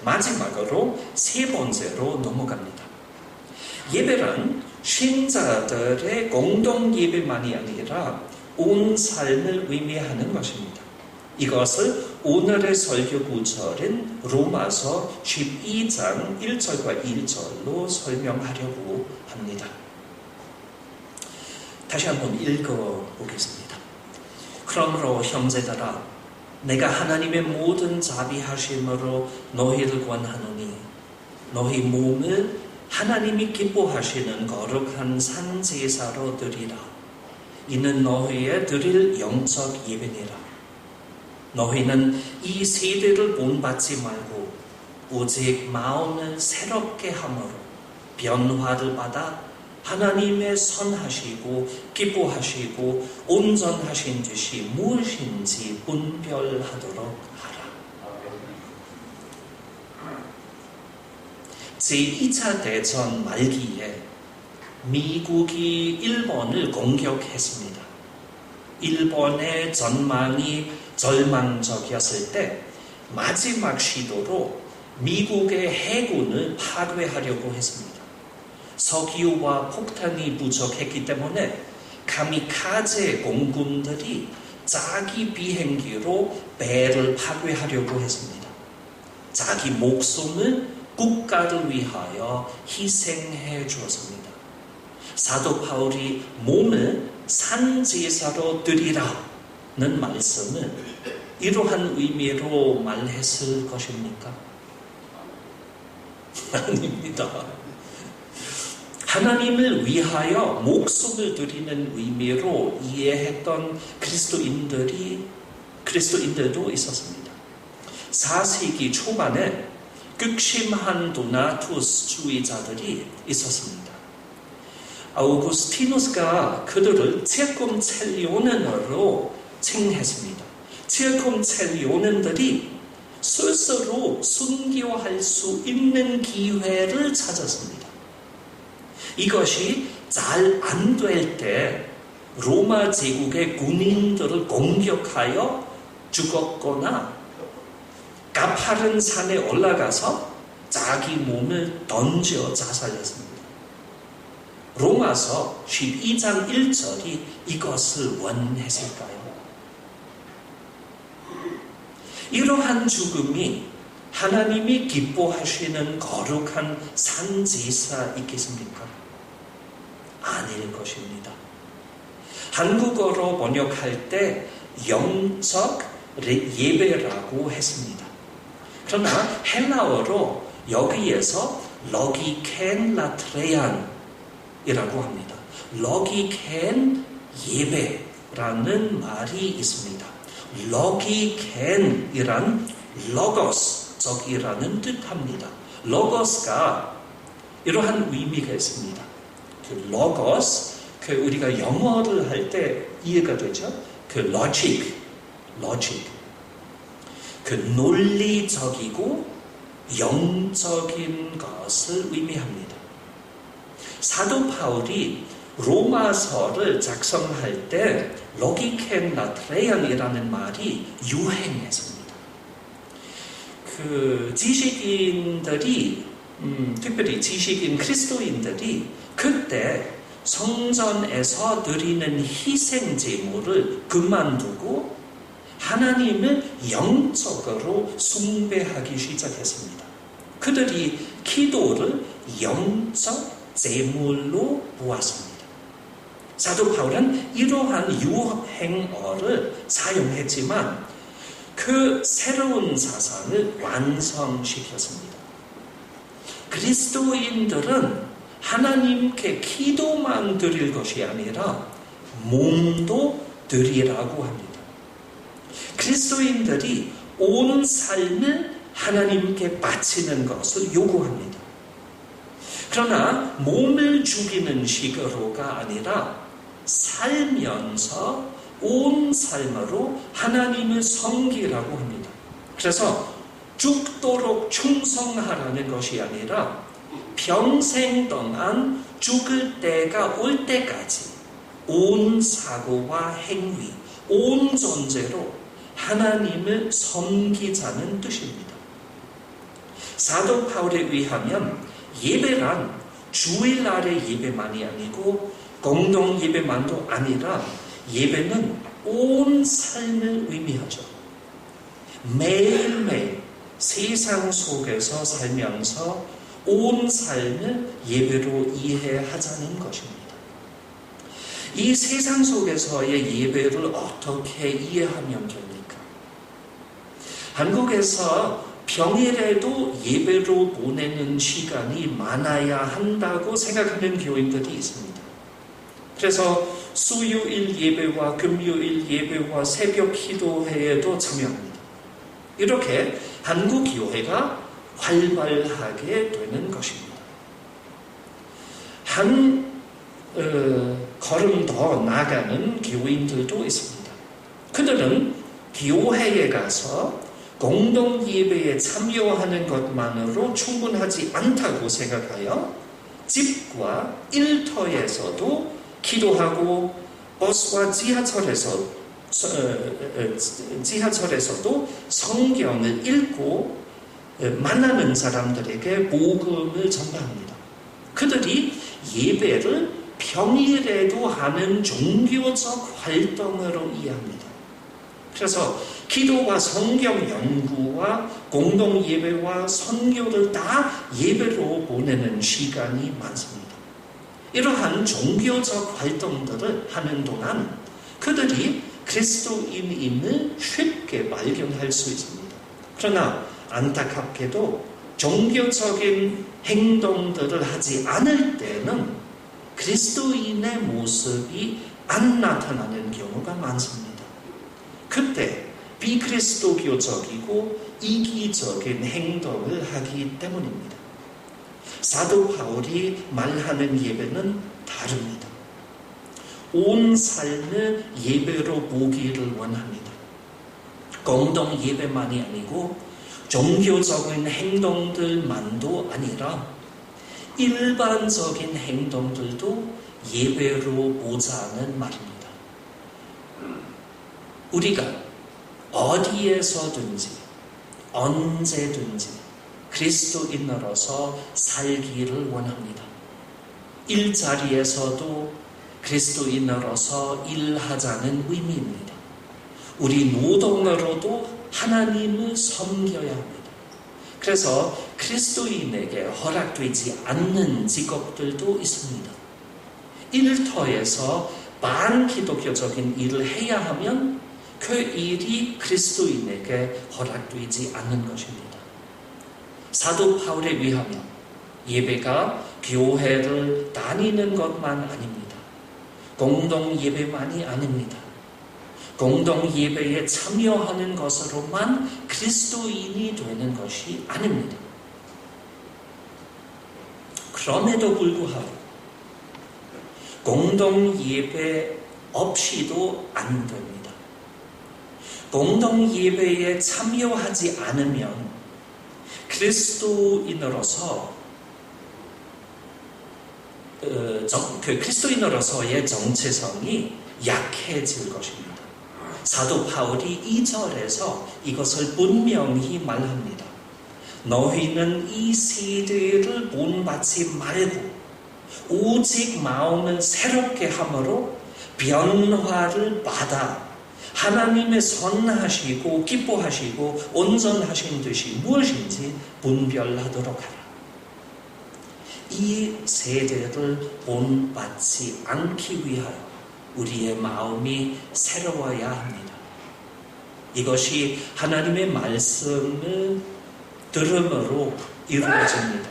마지막으로 세 번째로 넘어갑니다. 예배란 신자들의 공동 예배만이 아니라 온 삶을 의미하는 것입니다. 이것을 오늘의 설교 구절인 로마서 12장 1절과 2절로 설명하려고 합니다. 다시 한번 읽어보겠습니다. 그러므로 형제들아, 내가 하나님의 모든 자비하심으로 너희를 권하노니 너희 몸을 하나님이 기뻐하시는 거룩한 산제사로 드리라. 이는 너희의 드릴 영적 예배니라. 너희는 이 세대를 본받지 말고 오직 마음을 새롭게 함으로 변화를 받아 하나님의 선하시고 기뻐하시고 온전하신 뜻이 무엇인지 분별하도록 하라. 제2차 대전 말기에 미국이 일본을 공격했습니다. 일본의 전망이 절망적이었을 때 마지막 시도로 미국의 해군을 파괴하려고 했습니다. 석유와 폭탄이 부족했기 때문에 카미카제 공군들이 자기 비행기로 배를 파괴하려고 했습니다. 자기 목숨을 국가를 위하여 희생해 주었습니다. 사도 바울이 몸을 산제사로 드리라는 말씀을 이러한 의미로 말했을 것입니까? 아닙니다. 하나님을 위하여 목숨을 드리는 의미로 이해했던 그리스도인들도 있었습니다. 4세기 초반에 극심한 도나투스주의자들이 있었습니다. 아우구스티누스가 그들을 칠콤첼리오넨으로 칭했습니다. 칠콤첼리오넨들이 스스로 순교할 수 있는 기회를 찾았습니다. 이것이 잘 안 될 때 로마 제국의 군인들을 공격하여 죽었거나 가파른 산에 올라가서 자기 몸을 던져 자살했습니다. 로마서 12장 1절이 이것을 원했을까요? 이러한 죽음이 하나님이 기뻐하시는 거룩한 산제사 있겠습니까? 아닐 것입니다. 한국어로 번역할 때 영적 예배라고 했습니다. 그러나 헬라어로 여기에서 러기켄 라트레안이라고 합니다. 러기켄 예배라는 말이 있습니다. 러기켄이란 로고스적이라는 뜻합니다. 로고스가 이러한 의미가 있습니다. 그 로고스, 우리가 영어를 할 때 이해가 되죠? 그 logic. 그 논리적이고 영적인 것을 의미합니다. 사도 바울이 로마서를 작성할 때 로기켄 라트레안이라는 말이 유행했습니다. 그 지식인들이 특별히 지식인 그리스도인들이 그때 성전에서 드리는 희생 제물을 그만두고 하나님을 영적으로 숭배하기 시작했습니다. 그들이 기도를 영적 제물로 보았습니다. 사도 바울은 이러한 유행어를 사용했지만 그 새로운 사상을 완성시켰습니다. 그리스도인들은 하나님께 기도만 드릴 것이 아니라 몸도 드리라고 합니다. 그리스도인들이 온 삶을 하나님께 바치는 것을 요구합니다. 그러나 몸을 죽이는 식으로가 아니라 살면서 온 삶으로 하나님을 섬기라고 합니다. 그래서 죽도록 충성하라는 것이 아니라 평생 동안 죽을 때가 올 때까지 온 사고와 행위, 온 존재로 하나님을 섬기자는 뜻입니다. 사도 바울에 의하면 예배란 주일날의 예배만이 아니고 공동 예배만도 아니라 예배는 온 삶을 의미하죠. 매일매일 세상 속에서 살면서 온 삶을 예배로 이해하자는 것입니다. 이 세상 속에서의 예배를 어떻게 이해하면 됩니까? 한국에서 평일에도 예배로 보내는 시간이 많아야 한다고 생각하는 교인들이 있습니다. 그래서 수요일 예배와 금요일 예배와 새벽 기도회에도 참여합니다. 이렇게 한국 교회가 활발하게 되는 것입니다. 한 걸음 더 나가는 교인들도 있습니다. 그들은 교회에 가서 공동 예배에 참여하는 것만으로 충분하지 않다고 생각하여 집과 일터에서도 기도하고 버스와 지하철에서도 성경을 읽고 만나는 사람들에게 복음을 전파합니다. 그들이 예배를 평일에도 하는 종교적 활동으로 이해합니다. 그래서 기도와 성경 연구와 공동 예배와 선교를 다 예배로 보내는 시간이 많습니다. 이러한 종교적 활동들을 하는 동안 그들이 그리스도인임을 쉽게 발견할 수 있습니다. 그러나 안타깝게도 종교적인 행동들을 하지 않을 때는 그리스도인의 모습이 안 나타나는 경우가 많습니다. 그때 비그리스도교적이고 이기적인 행동을 하기 때문입니다. 사도 바울이 말하는 예배는 다릅니다. 온 삶을 예배로 보기를 원합니다. 공동 예배만이 아니고 종교적인 행동들만도 아니라 일반적인 행동들도 예배로 보자는 말입니다. 우리가 어디에서든지 언제든지 그리스도인으로서 살기를 원합니다. 일자리에서도 그리스도인으로서 일하자는 의미입니다. 우리 노동으로도 하나님을 섬겨야 합니다. 그래서 그리스도인에게 허락되지 않는 직업들도 있습니다. 일터에서 반기독교적인 일을 해야 하면 그 일이 그리스도인에게 허락되지 않는 것입니다. 사도 바울에 의하면 예배가 교회를 다니는 것만 아닙니다. 공동 예배만이 아닙니다. 공동 예배에 참여하는 것으로만 그리스도인이 되는 것이 아닙니다. 그럼에도 불구하고 공동 예배 없이도 안 됩니다. 공동 예배에 참여하지 않으면 그리스도인으로서의 정체성이 약해질 것입니다. 사도 바울이 2절에서 이것을 분명히 말합니다. 너희는 이 세대를 본받지 말고 오직 마음을 새롭게 함으로 변화를 받아 하나님의 선하시고 기뻐하시고 온전하신 뜻이 무엇인지 분별하도록 하라. 이 세대를 본받지 않기 위하여 우리의 마음이 새로워야 합니다. 이것이 하나님의 말씀을 들음으로 이루어집니다.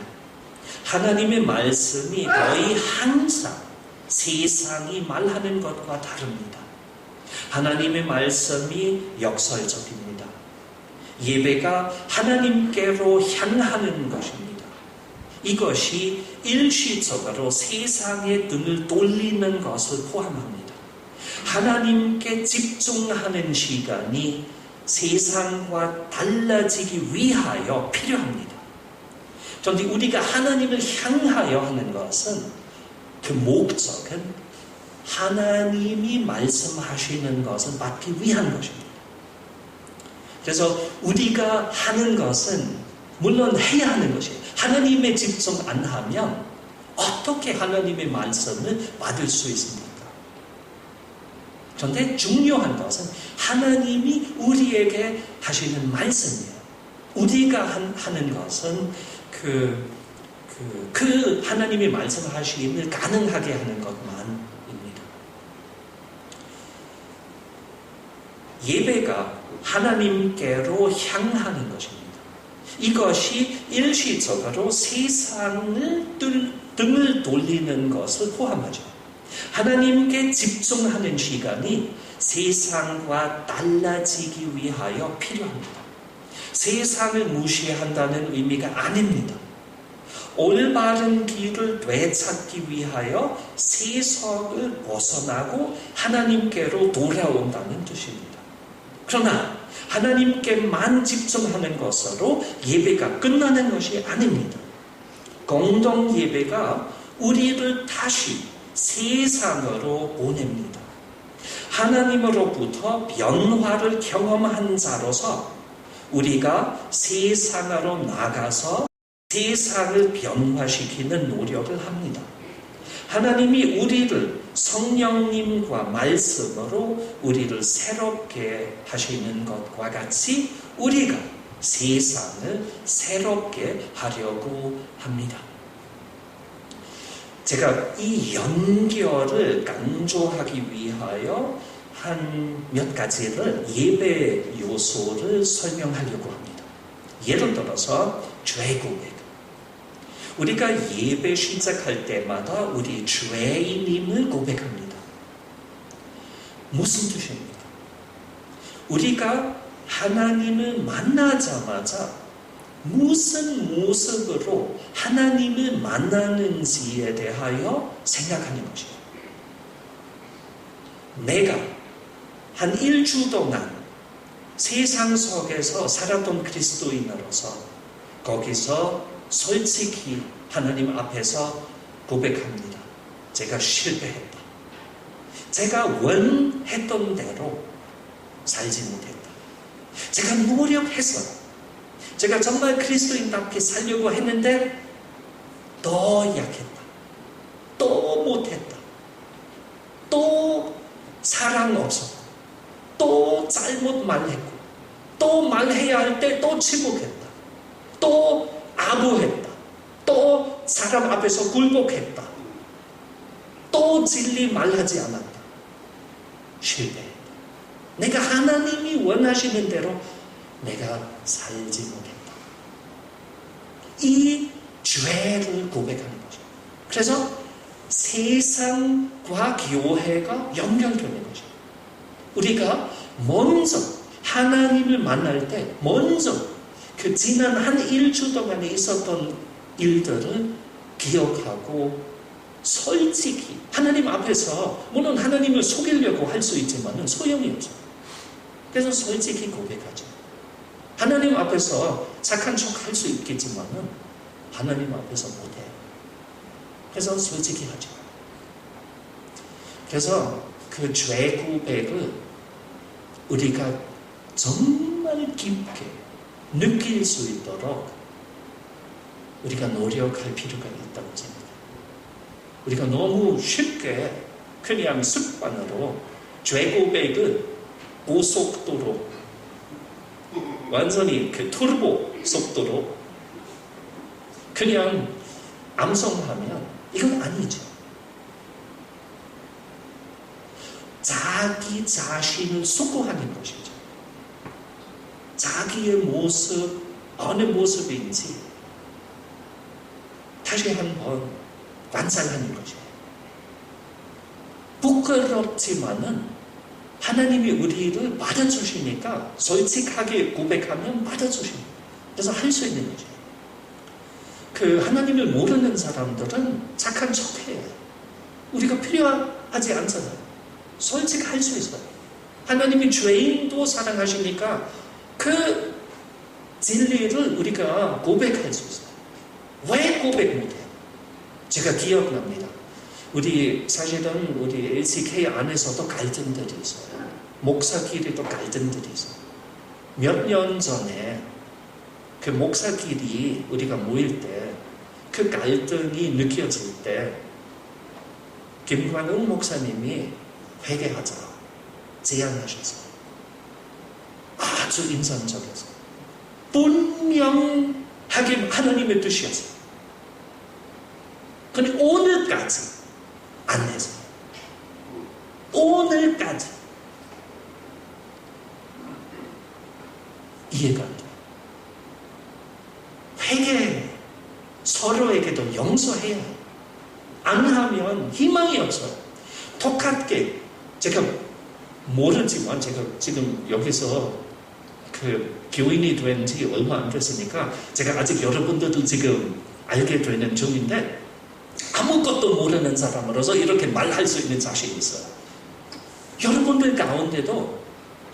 하나님의 말씀이 거의 항상 세상이 말하는 것과 다릅니다. 하나님의 말씀이 역설적입니다. 예배가 하나님께로 향하는 것입니다. 이것이 일시적으로 세상의 등을 돌리는 것을 포함합니다. 하나님께 집중하는 시간이 세상과 달라지기 위하여 필요합니다. 그런데 우리가 하나님을 향하여 하는 것은 그 목적은 하나님이 말씀하시는 것을 받기 위한 것입니다. 그래서 우리가 하는 것은 물론 해야 하는 것이에요. 하나님의 집중 안 하면 어떻게 하나님의 말씀을 받을 수 있습니까? 그런데 중요한 것은 하나님이 우리에게 하시는 말씀이에요. 우리가 하는 것은 그 하나님이 말씀하심을 가능하게 하는 것만입니다. 예배가 하나님께로 향하는 것입니다. 이것이 일시적으로 세상을 등을 돌리는 것을 포함하죠. 하나님께 집중하는 시간이 세상과 달라지기 위하여 필요합니다. 세상을 무시한다는 의미가 아닙니다. 올바른 길을 되찾기 위하여 세속을 벗어나고 하나님께로 돌아온다는 뜻입니다. 그러나 하나님께만 집중하는 것으로 예배가 끝나는 것이 아닙니다. 공동 예배가 우리를 다시 세상으로 보냅니다. 하나님으로부터 변화를 경험한 자로서 우리가 세상으로 나가서 세상을 변화시키는 노력을 합니다. 하나님이 우리를 성령님과 말씀으로 우리를 새롭게 하시는 것과 같이 우리가 세상을 새롭게 하려고 합니다. 제가 이 연결을 강조하기 위하여 한 몇 가지를 예배 요소를 설명하려고 합니다. 예를 들어서 죄 고백. 우리가 예배 시작할 때마다 우리 죄인임을 고백합니다. 무슨 뜻입니까? 우리가 하나님을 만나자마자 무슨 모습으로 하나님을 만나는지에 대하여 생각하는 것이에요. 내가 한 일주 동안 세상 속에서 살았던 그리스도인으로서 거기서 솔직히 하나님 앞에서 고백합니다. 제가 실패했다. 제가 원했던 대로 살지 못했다. 제가 노력했어요. 제가 정말 그리스도인답게 살려고 했는데 더 약했다. 또 못했다. 또 사랑 없었고 또 잘못 말했고 또 말해야 할 때 또 침묵했다. 또 아부했다. 또 사람 앞에서 굴복했다. 또 진리 말하지 않았다. 실패했다. 내가 하나님이 원하시는 대로 내가 살지 못했다. 이 죄를 고백하는 거죠. 그래서 세상과 교회가 연결되는 거죠. 우리가 먼저 하나님을 만날 때 먼저 그 지난 한 일주 동안에 있었던 일들을 기억하고 솔직히 하나님 앞에서 물론 하나님을 속이려고 할 수 있지만 소용이 없어요. 그래서 솔직히 고백하죠. 하나님 앞에서 착한 척 할 수 있겠지만 하나님 앞에서 못해요. 그래서 솔직히 하죠. 그래서 그 죄 고백을 우리가 정말 깊게 느낄 수 있도록 우리가 노력할 필요가 있다고 생각해요. 우리가 너무 쉽게 그냥 습관으로 죄 고백을 고속도로 완전히 그 터보 속도로 그냥 암송하면 이건 아니죠. 자기 자신을 수고하는 것이죠. 자기의 모습, 어느 모습인지 다시 한번 관찰하는 거죠. 부끄럽지만은 하나님이 우리를 받아주시니까 솔직하게 고백하면 받아주십니다. 그래서 할 수 있는 거죠. 그 하나님을 모르는 사람들은 착한 척해요. 우리가 필요하지 않잖아요. 솔직할 수 있어요. 하나님이 죄인도 사랑하시니까 그 진리를 우리가 고백할 수 있어요. 왜 고백 못해요? 제가 기억납니다. 사실은 우리 LCK 안에서도 갈등들이 있어요. 목사끼리도 갈등들이 있어요. 몇 년 전에 그 목사끼리 우리가 모일 때 그 갈등이 느껴질 때 김관웅 목사님이 회개하자. 제안하셨어요. 아주 인상적이었어요. 분명하게 하나님의 뜻이었어요. 근데 오늘까지 안 했어요. 오늘까지 이해가 안 돼요. 회개해요. 서로에게도 용서해요. 안 하면 희망이 없어요. 똑같게 제가 모르지만 제가 지금 여기서 교인이 된 지 얼마 안 됐으니까 제가 아직 여러분들도 지금 알게 되는 중인데 아무것도 모르는 사람으로서 이렇게 말할 수 있는 자신이 있어요. 여러분들 가운데도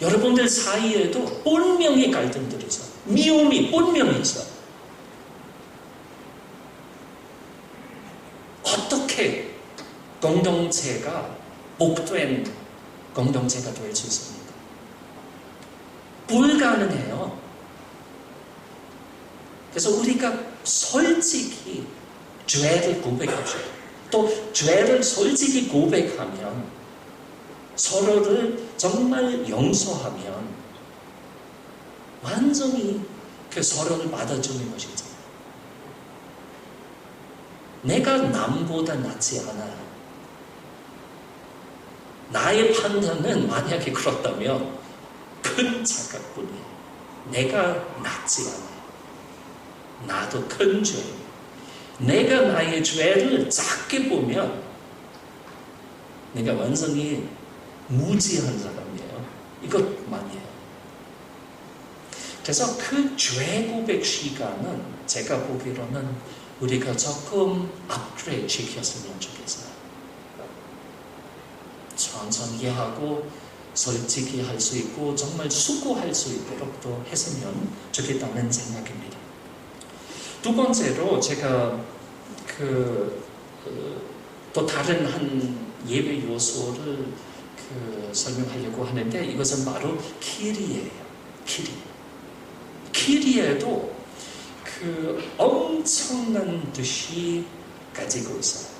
여러분들 사이에도 분명히 갈등들이 있어요. 미움이 분명히 있어요. 어떻게 공동체가 복된 공동체가 될 수 있습니까? 불가능해요. 그래서 우리가 솔직히 죄를 고백합시다. 또 죄를 솔직히 고백하면 서로를 정말 용서하면 완전히 서로를 받아주는 것이죠. 내가 남보다 낫지 않아요. 나의 판단은 만약에 그렇다면 큰 착각뿐이에요. 내가 낫지 않아요. 나도 큰 죄예요. 내가 나의 죄를 작게 보면 내가 완전히 무지한 사람이에요. 이것만이에요. 그래서 그 죄 고백 시간은 제가 보기로는 우리가 조금 업그레이드 시켰으면 좋겠어요. 천천히 하고 솔직히 할 수 있고 정말 수고할 수 있도록 또 했으면 좋겠다는 생각입니다. 두 번째로 제가 또 다른 한 예배 요소를 설명하려고 하는데 이것은 바로 키리예요. 키리에도 엄청난 뜻이 가지고 있어요.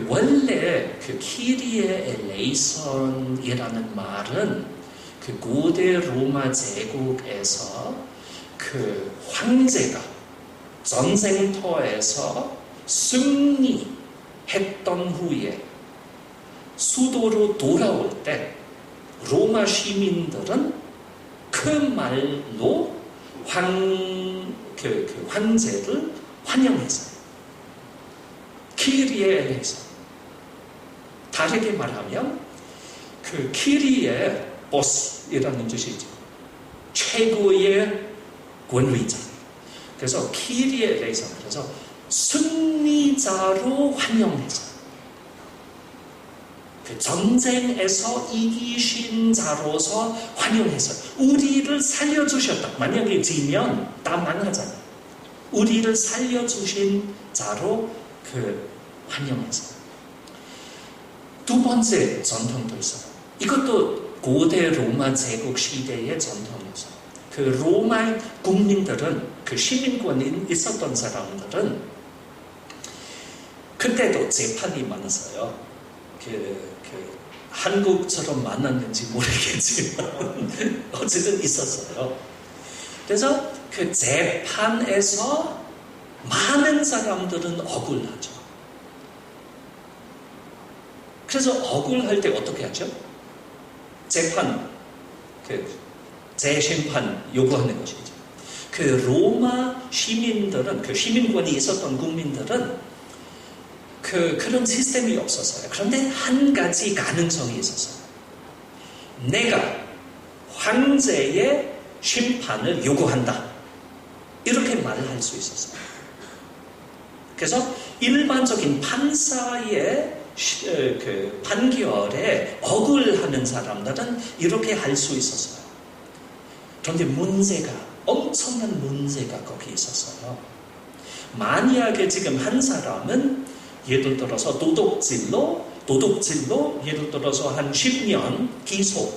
원래 키리에 엘레이선이라는 말은 고대 로마 제국에서 황제가 전쟁터에서 승리했던 후에 수도로 돌아올 때 로마 시민들은 그 말로 황제를 환영했어요. 키리에 엘레이선. 다르게 말하면 키리에 보스이라는 뜻이죠. 최고의 권위자. 그래서 키리에 엘레이선. 그래서 승리자로 환영했어요. 전쟁에서 이기신 자로서 환영했어요. 우리를 살려주셨다. 만약에 지면 다 망하잖아요. 우리를 살려주신 자로 환영했어요. 두 번째 전통도 있어요. 이것도 고대 로마 제국 시대의 전통이었어요. 로마 국민들은 시민권이 있었던 사람들은 그때도 재판이 많았어요. 한국처럼 많았는지 모르겠지만 어쨌든 있었어요. 그래서 재판에서 많은 사람들은 억울하죠. 그래서 억울할 때 어떻게 하죠? 재판, 재심판 요구하는 것이죠. 로마 시민들은, 시민권이 있었던 국민들은 그런 시스템이 없었어요. 그런데 한 가지 가능성이 있었어요. 내가 황제의 심판을 요구한다. 이렇게 말을 할 수 있었어요. 그래서 일반적인 판사의 판결에 억울하는 사람들은 이렇게 할 수 있었어요. 그런데 엄청난 문제가 거기 있었어요. 만약에 지금 한 사람은 예를 들어서 도둑질로 예를 들어서 한 10년 기소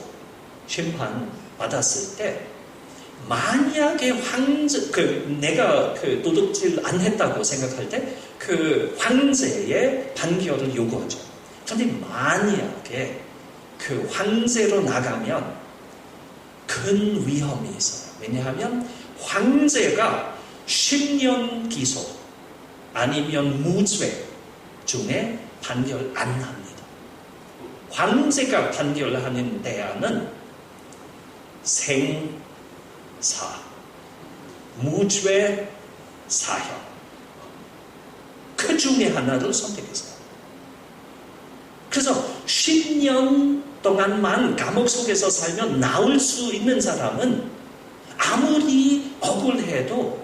심판 받았을 때 만약에 내가 도둑질 안 했다고 생각할 때 황제의 판결을 요구하죠. 그런데 만약에 그 황제로 나가면 큰 위험이 있어요. 왜냐하면 황제가 10년 기소 아니면 무죄 중에 판결 안 합니다. 황제가 판결하는 대안은 생사, 무죄, 사형. 그 중에 하나를 선택했어요. 그래서 10년 동안만 감옥 속에서 살면 나올 수 있는 사람은 아무리 억울해도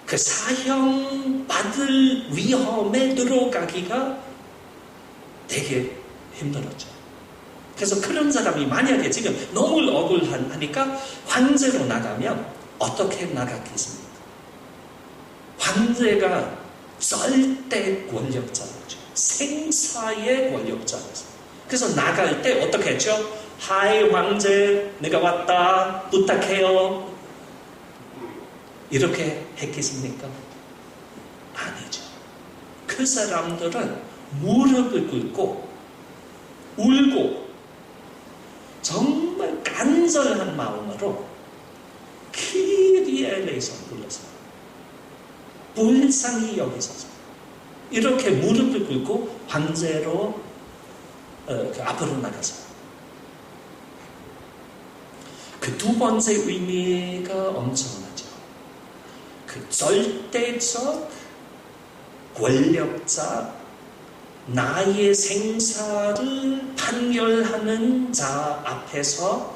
그 사형 받을 위험에 들어가기가 되게 힘들었죠. 그래서 그런 사람이 만약에 지금 너무 억울하니까 황제로 나가면 어떻게 나가겠습니까? 황제가 절대 권력자죠. 생사의 권력자였어요. 그래서 나갈 때 어떻게 했죠? 하이 황제, 내가 왔다, 부탁해요. 이렇게 했겠습니까? 아니죠. 그 사람들은 무릎을 꿇고 울고 정말 간절한 마음으로 키리에 레이son 불렀어요. 불쌍히 여기소서. 이렇게 무릎을 꿇고 황제로 앞으로 나갔어요. 그 두 번째 의미가 엄청나죠. 그 절대적 권력자, 나의 생사를 판결하는 자 앞에서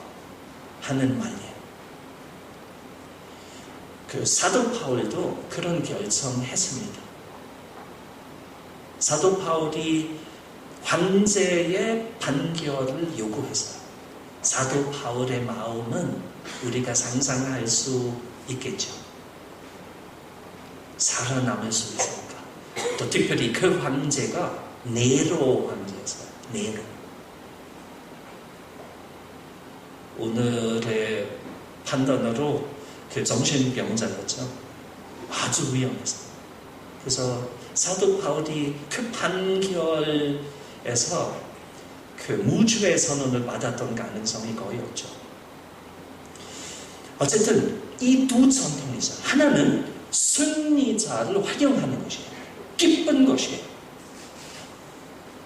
하는 말이에요. 그 사도 바울도 그런 결정했습니다. 사도 바울이 황제의 판결을 요구했어요. 사도 바울의 마음은 우리가 상상할 수 있겠죠. 살아남을 수 있을까? 또 특별히 그 황제가 네로 황제였어요. 네로. 오늘의 판단으로 그 정신병자였죠. 아주 위험했어요. 그래서 사도 바울이 그 판결에서 그 무죄의 선언을 받았던 가능성이 거의 없죠. 어쨌든 이 두 전통이 있어요. 하나는 승리자를 환영하는 것이에요. 기쁜 것이에요.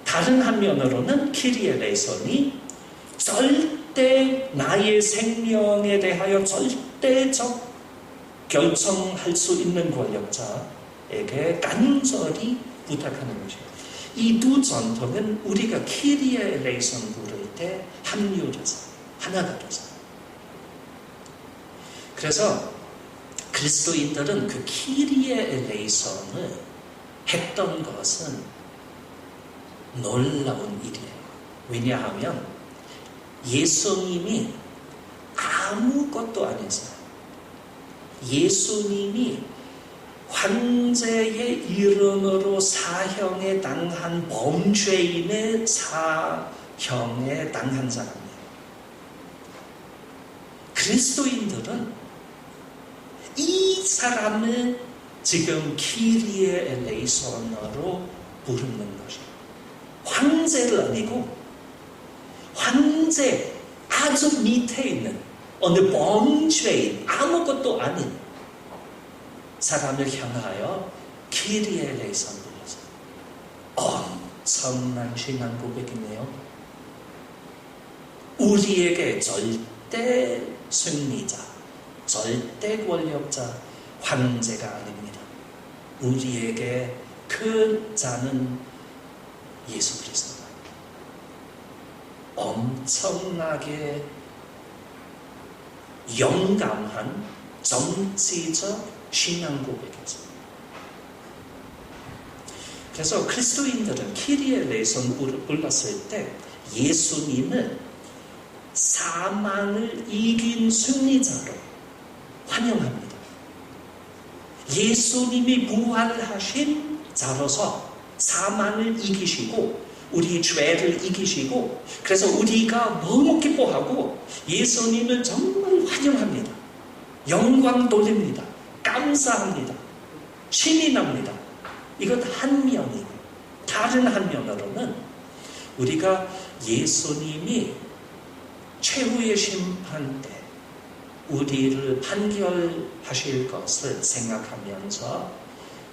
다른 한면으로는 키리에 레이선이 절대 나의 생명에 대하여 절대적 결정할 수 있는 권력자에게 간절히 부탁하는 것이에요. 이 두 전통은 우리가 키리에 레이선 부를 때 합류해서 하나가 됐어요. 그래서 그리스도인들은 그 키리에 레이선을 했던 것은 놀라운 일이에요. 왜냐하면 예수님이 아무것도 안 했어요. 예수님이 황제의 이름으로 사형에 당한 범죄인의 사형에 당한 사람이에요. 그리스도인들은 이 사람을 지금 키리에 엘레이선으로 부르는 것이에요. 황제를 아니고 황제 아주 밑에 있는 어느 범죄인 아무것도 아닌 사람을 향하여 키리에 레이선 불러서 엄청난 신앙 고백이네요. 우리에게 절대 승리자, 절대 권력자, 황제가 아닙니다. 우리에게 그 자는 예수 그리스도다. 엄청나게 영감한 정치적 신앙 고백이었습니다. 그래서 그리스도인들은 키리에 레이선 불렀을 때 예수님을 사망을 이긴 승리자로 환영합니다. 예수님이 부활하신 자로서 사망을 이기시고 우리 죄를 이기시고 그래서 우리가 너무 기뻐하고 예수님을 정말 환영합니다. 영광 돌립니다. 감사합니다. 신이 납니다. 이것 한 면이고 다른 한 면으로는 우리가 예수님이 최후의 심판 때 우리를 판결하실 것을 생각하면서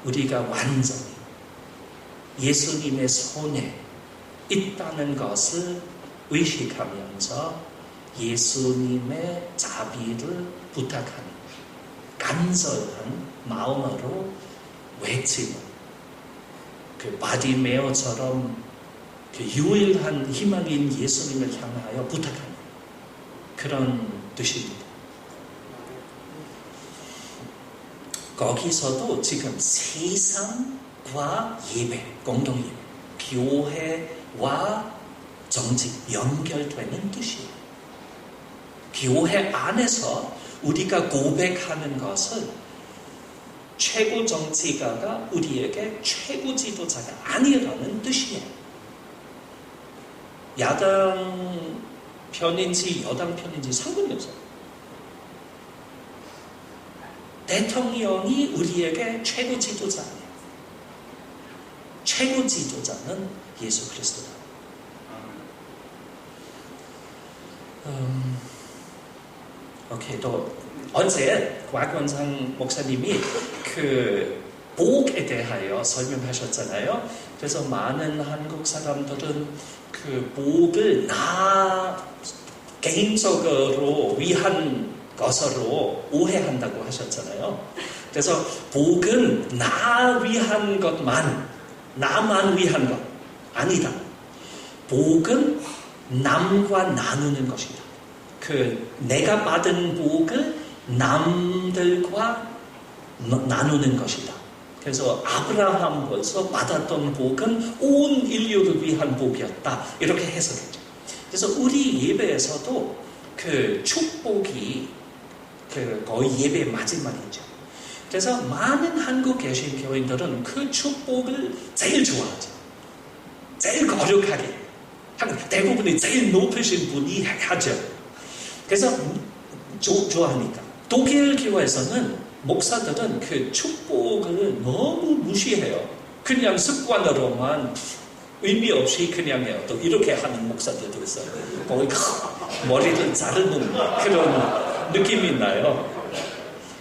우리가 완전히 예수님의 손에 있다는 것을 의식하면서 예수님의 자비를 부탁하는 간절한 마음으로 외치는 그 바디메오처럼 그 유일한 희망인 예수님을 향하여 부탁하는 그런 뜻입니다. 거기서도 지금 세상과 예배, 공동예배, 교회와 정직 연결되는 뜻이에요. 교회 안에서 우리가 고백하는 것은 최고 정치가가 우리에게 최고 지도자가 아니라는 뜻이에요. 야당 편인지 여당 편인지 상관이 없어요. 대통령이 우리에게 최고 지도자 아니에요. 최고 지도자는 예수 그리스도다. 오케이, 또 어제 곽원상 목사님이 그 복에 대하여 설명하셨잖아요. 그래서 많은 한국 사람들은 그 복을 나 개인적으로 위한 것으로 오해한다고 하셨잖아요. 그래서 복은 나 위한 것만, 나만 위한 것 아니다. 복은 남과 나누는 것이다. 그 내가 받은 복을 남들과 나누는 것이다. 그래서 아브라함 벌써 받았던 복은 온 인류를 위한 복이었다. 이렇게 해석했죠. 그래서 우리 예배에서도 그 축복이 그 거의 예배 마지막이죠. 그래서 많은 한국 계신 교인들은 그 축복을 제일 좋아하죠. 제일 거룩하게. 대부분이 제일 높으신 분이 하죠. 그래서 좋아하니까. 독일 교회에서는 목사들은 그 축복을 너무 무시해요. 그냥 습관으로만 의미 없이 그냥 해요. 또 이렇게 하는 목사들도 있어요. 거의 머리를 자르는 그런 느낌이 나요.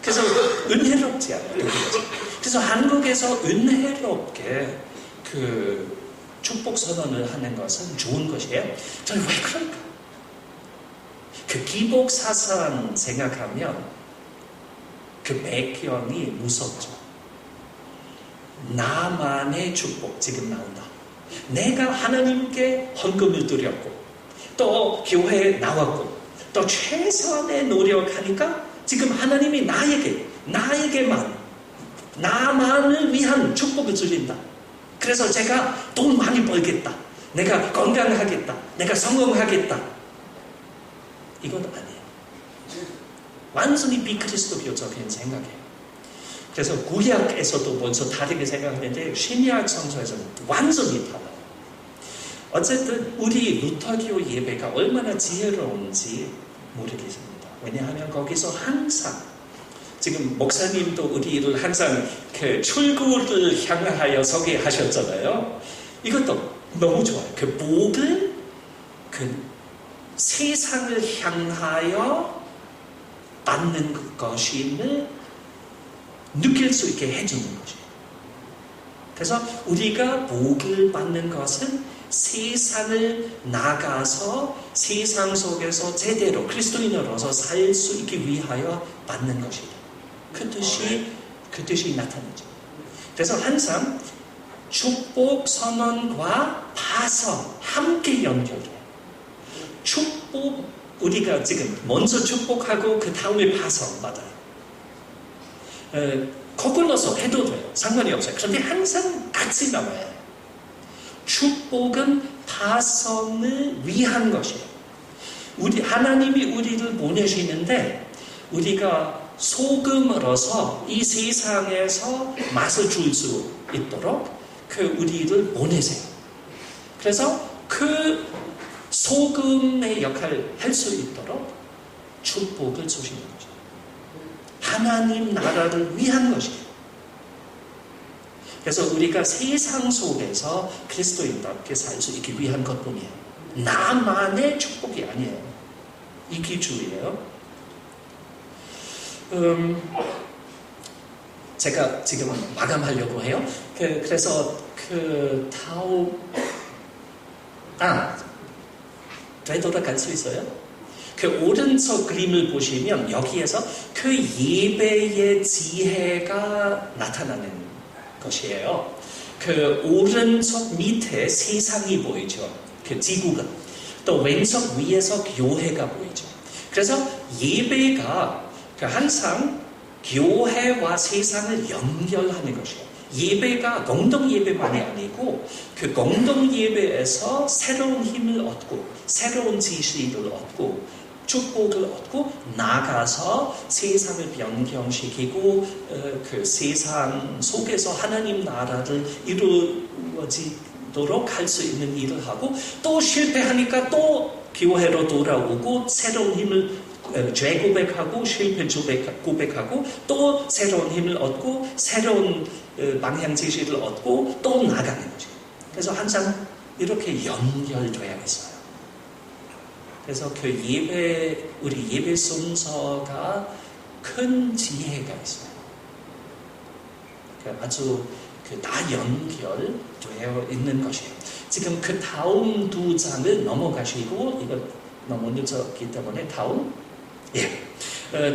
그래서 은혜롭지 않아요. 그래서 한국에서 은혜롭게 그 축복 선언을 하는 것은 좋은 것이에요. 저는 왜 그럴까? 그 기복 사상 생각하면 그 배경이 무섭죠. 나만의 축복 지금 나온다. 내가 하나님께 헌금을 드렸고 또 교회에 나왔고 또 최선의 노력하니까 지금 하나님이 나에게만 나만을 위한 축복을 주신다. 그래서 제가 돈 많이 벌겠다. 내가 건강하겠다. 내가 성공하겠다. 이건 아니에요. 완전히 비그리스도교적인 생각이에요. 그래서 구약에서도 먼저 다르게 생각하는데 신약 성서에서는 완전히 달라요. 어쨌든 우리 루터교 예배가 얼마나 지혜로운지 모르겠습니다. 왜냐하면 거기서 항상 지금 목사님도 우리를 항상 그 출구를 향하여 서게 하셨잖아요. 이것도 너무 좋아요. 그 복을 그 세상을 향하여 받는 것임을 느낄 수 있게 해주는 거죠. 그래서 우리가 복을 받는 것은 세상을 나가서 세상 속에서 제대로 그리스도인으로서 살 수 있기 위하여 받는 것이다. 그 뜻이 나타나죠. 그래서 항상 축복 선언과 파선 함께 연결해요. 축복, 우리가 지금 먼저 축복하고 그 다음에 파선 받아요. 거꾸로서 해도 돼요. 상관이 없어요. 그런데 항상 같이 나와야 해요. 축복은 파선을 위한 것이에요. 하나님이 우리를 보내시는데 우리가 소금으로서 이 세상에서 맛을 줄 수 있도록 우리를 보내세요. 그래서 그 소금의 역할을 할 수 있도록 축복을 주시는 거죠. 하나님 나라를 위한 것이에요. 그래서 우리가 세상 속에서 그리스도인답게 살 수 있기 위한 것뿐이에요. 나만의 축복이 아니에요. 이기주의예요. 제가 지금 마감하려고 해요. 그래서 되돌아갈 수 있어요? 오른쪽 그림을 보시면 여기에서 그 예배의 지혜가 나타나는 것이에요. 오른쪽 밑에 세상이 보이죠. 지구가. 또 왼쪽 위에서 교회가 보이죠. 그래서 예배가 항상 교회와 세상을 연결하는 것이에요. 예배가 공동 예배만이 아니고 공동 예배에서 새로운 힘을 얻고 새로운 지식을 얻고 축복을 얻고 나가서 세상을 변경시키고 세상 속에서 하나님 나라를 이루어지도록 할 수 있는 일을 하고 또 실패하니까 또 교회로 돌아오고 새로운 힘을 죄 고백하고 실패 고백하고 또 새로운 힘을 얻고 새로운 방향 지시를 얻고 또 나가는 거죠. 그래서 항상 이렇게 연결되어 있어요. 그래서 우리 예배 순서가 큰 지혜가 있어요. 아주 다 연결되어 있는 것이에요. 지금 다음 두 장을 넘어가시고 이거 너무 늦었기 때문에 다음.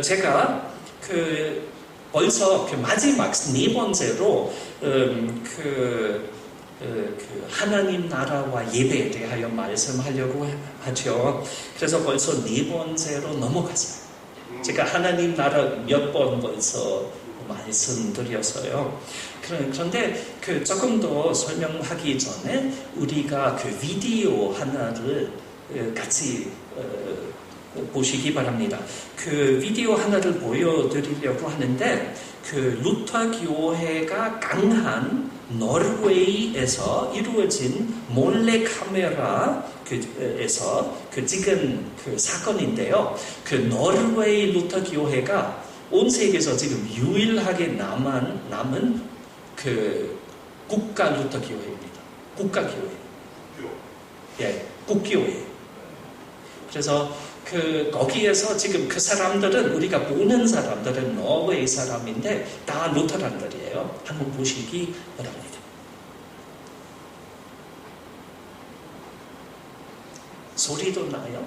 제가 벌써 마지막 네 번째로 하나님 나라와 예배에 대하여 말씀하려고 하죠. 그래서 벌써 네 번째로 넘어갔어요. 제가 하나님 나라 몇 번 벌써 말씀드렸어요. 그런데 조금 더 설명하기 전에 우리가 비디오 하나를 같이 보시기 바랍니다. 비디오 하나를 보여드리려고 하는데 루터 교회가 강한 노르웨이에서 이루어진 몰래 카메라에서 찍은 사건인데요. 노르웨이 루터 교회가 온 세계에서 지금 유일하게 남은 국가 루터 교회입니다. 국가 교회. 국교회. 그래서 거기에서 지금 사람들은 우리가 보는 사람들은 노르웨이 사람인데 다 루터란들이에요. 한번 보시기 바랍니다. 소리도 나와요?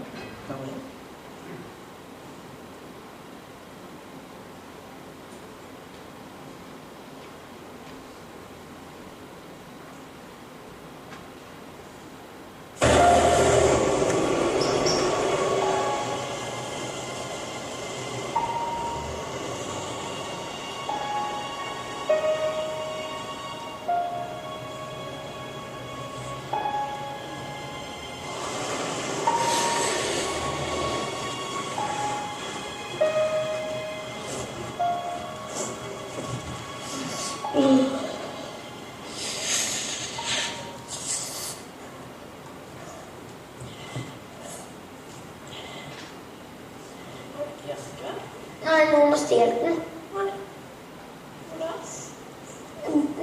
Nei, noen har stjålet den.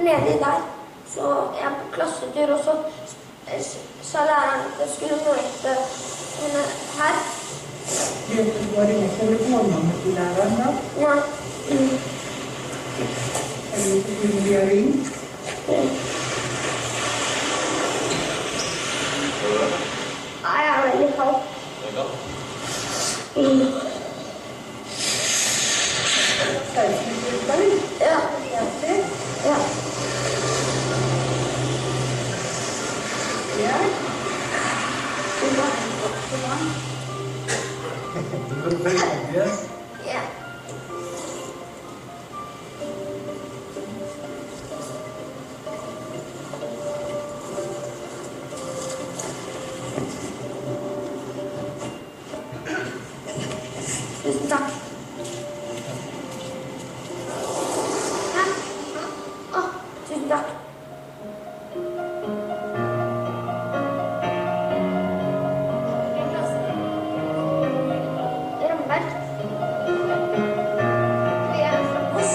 Nedi der. Så jeg er på klassetur, og så sa læreren at jeg skulle møte henne her. Vet du hva det er telefonnummeret til læreren da? Nei. Eller skulle vi ha ringt? Nei, jeg er veldig kald. Ja. Ja. Ja. Tusen takk. Hæ? Å, tusen takk. Ramberg. Vi er fra Moss.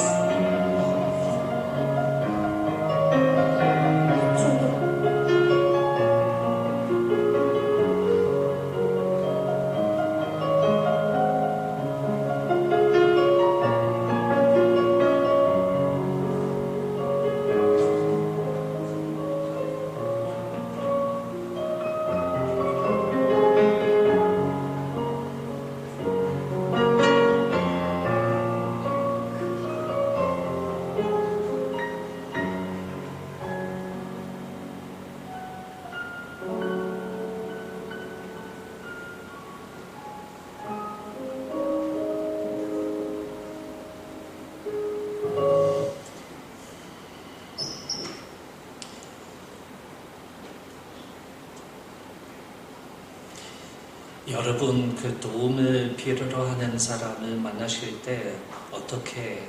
여러분 그 도움을 필요로 하는 사람을 만나실 때 어떻게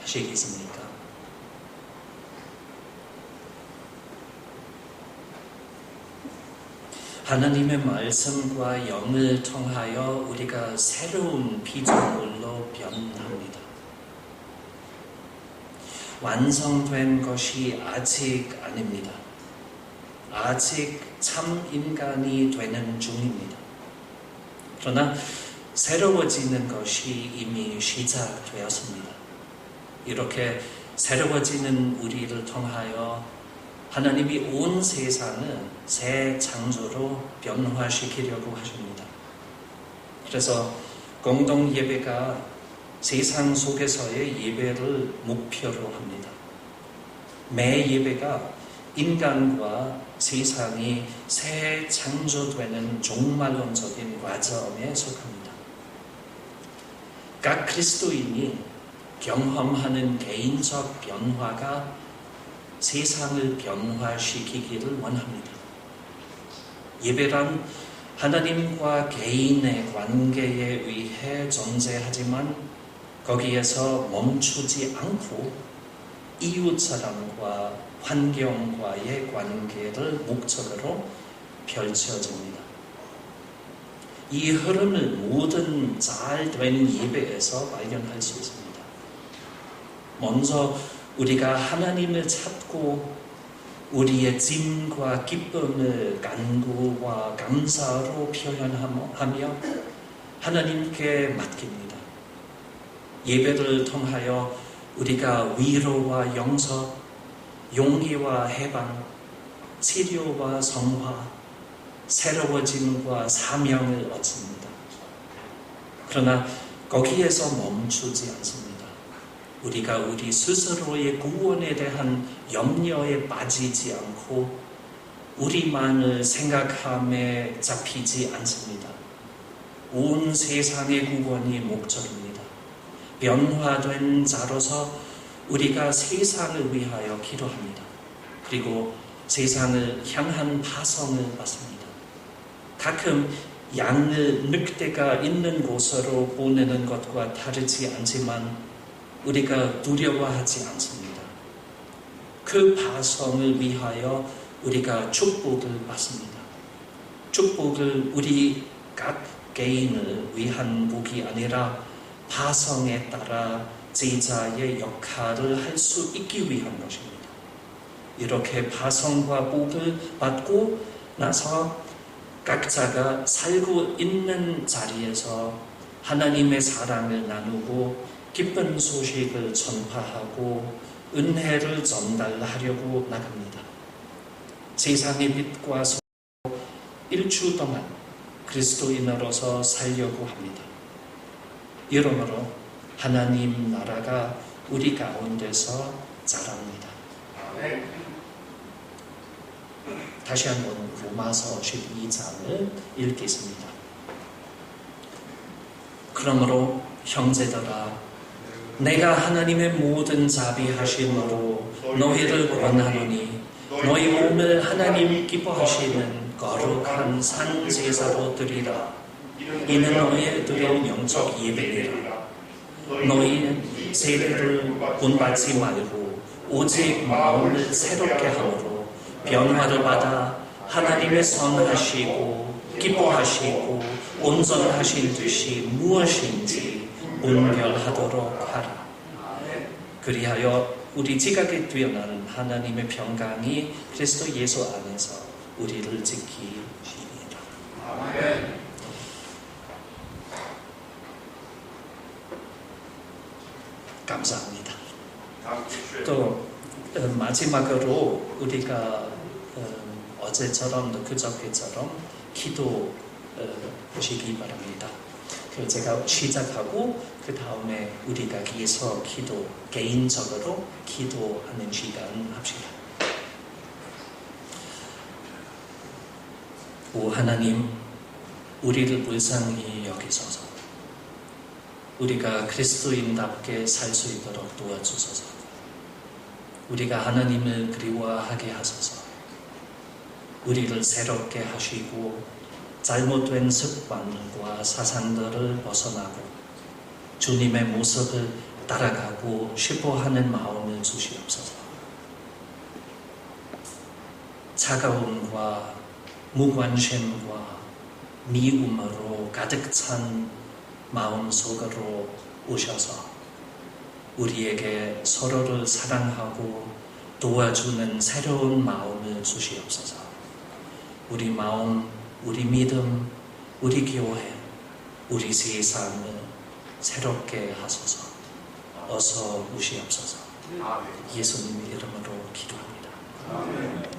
하시겠습니까? 하나님의 말씀과 영을 통하여 우리가 새로운 피조물로 변합니다. 완성된 것이 아직 아닙니다. 아직 참 인간이 되는 중입니다. 그러나 새로워지는 것이 이미 시작되었습니다. 이렇게 새로워지는 우리를 통하여 하나님이 온 세상을 새 창조로 변화시키려고 하십니다. 그래서 공동 예배가 세상 속에서의 예배를 목표로 합니다. 매 예배가 인간과 세상이 새 창조되는 종말론적인 과정에 속합니다. 각 그리스도인이 경험하는 개인적 변화가 세상을 변화시키기를 원합니다. 예배란 하나님과 개인의 관계에 의해 존재하지만 거기에서 멈추지 않고 이웃 사람과 환경과의 관계를 목적으로 펼쳐집니다. 이 흐름을 모든 잘 된 예배에서 발견할 수 있습니다. 먼저 우리가 하나님을 찾고 우리의 짐과 기쁨을 간구와 감사로 표현하며 하나님께 맡깁니다. 예배를 통하여 우리가 위로와 용서, 용기와 해방, 치료와 성화, 새로워짐과 사명을 얻습니다. 그러나 거기에서 멈추지 않습니다. 우리가 우리 스스로의 구원에 대한 염려에 빠지지 않고 우리만을 생각함에 잡히지 않습니다. 온 세상의 구원이 목적입니다. 변화된 자로서 우리가 세상을 위하여 기도합니다. 그리고 세상을 향한 파송을 받습니다. 가끔 양을 늑대가 있는 곳으로 보내는 것과 다르지 않지만 우리가 두려워하지 않습니다. 그 파송을 위하여 우리가 축복을 받습니다. 축복을 우리 각 개인을 위한 복이 아니라 파송에 따라 제자의 역할을 할 수 있기 위한 것입니다. 이렇게 파송과 복을 받고 나서 각자가 살고 있는 자리에서 하나님의 사랑을 나누고 기쁜 소식을 전파하고 은혜를 전달하려고 나갑니다. 세상의 빛과 소리로 일주 동안 그리스도인으로서 살려고 합니다. 이러므로 하나님 나라가 우리 가운데서 자랍니다. 다시 한번 로마서 12장을 읽겠습니다. 그러므로 형제들아 내가 하나님의 모든 자비하심으로 너희를 권하노니 너희 몸을 하나님 기뻐하시는 거룩한 산제사로 드리라. 이는 너희의 드릴 영적 예배니라. 너희는 세례를 본받지 말고 오직 마음을 새롭게 함으로 변화를 받아 하나님의 선하시고 기뻐하시고 온전하신 뜻이 무엇인지 분별하도록 하라. 그리하여 우리 지각에 뛰어나는 하나님의 평강이 그리스도 예수 안에서 우리를 지키시리라. 감사합니다. 또 마지막으로 우리가 어제처럼 그저께처럼 기도하시기 바랍니다. 제가 시작하고 그 다음에 우리가 계속 개인적으로 기도하는 시간 합시다. 오 하나님, 우리를 불쌍히 여기소서. 우리가 그리스도인답게 살 수 있도록 도와주소서. 우리가 하나님을 그리워하게 하소서. 우리를 새롭게 하시고 잘못된 습관과 사상들을 벗어나고 주님의 모습을 따라가고 싶어하는 마음을 주시옵소서. 차가움과 무관심과 미움으로 가득 찬 마음속으로 오셔서 우리에게 서로를 사랑하고 도와주는 새로운 마음을 주시옵소서. 우리 마음, 우리 믿음, 우리 교회, 우리 세상을 새롭게 하소서. 어서 오시옵소서. 예수님 이름으로 기도합니다.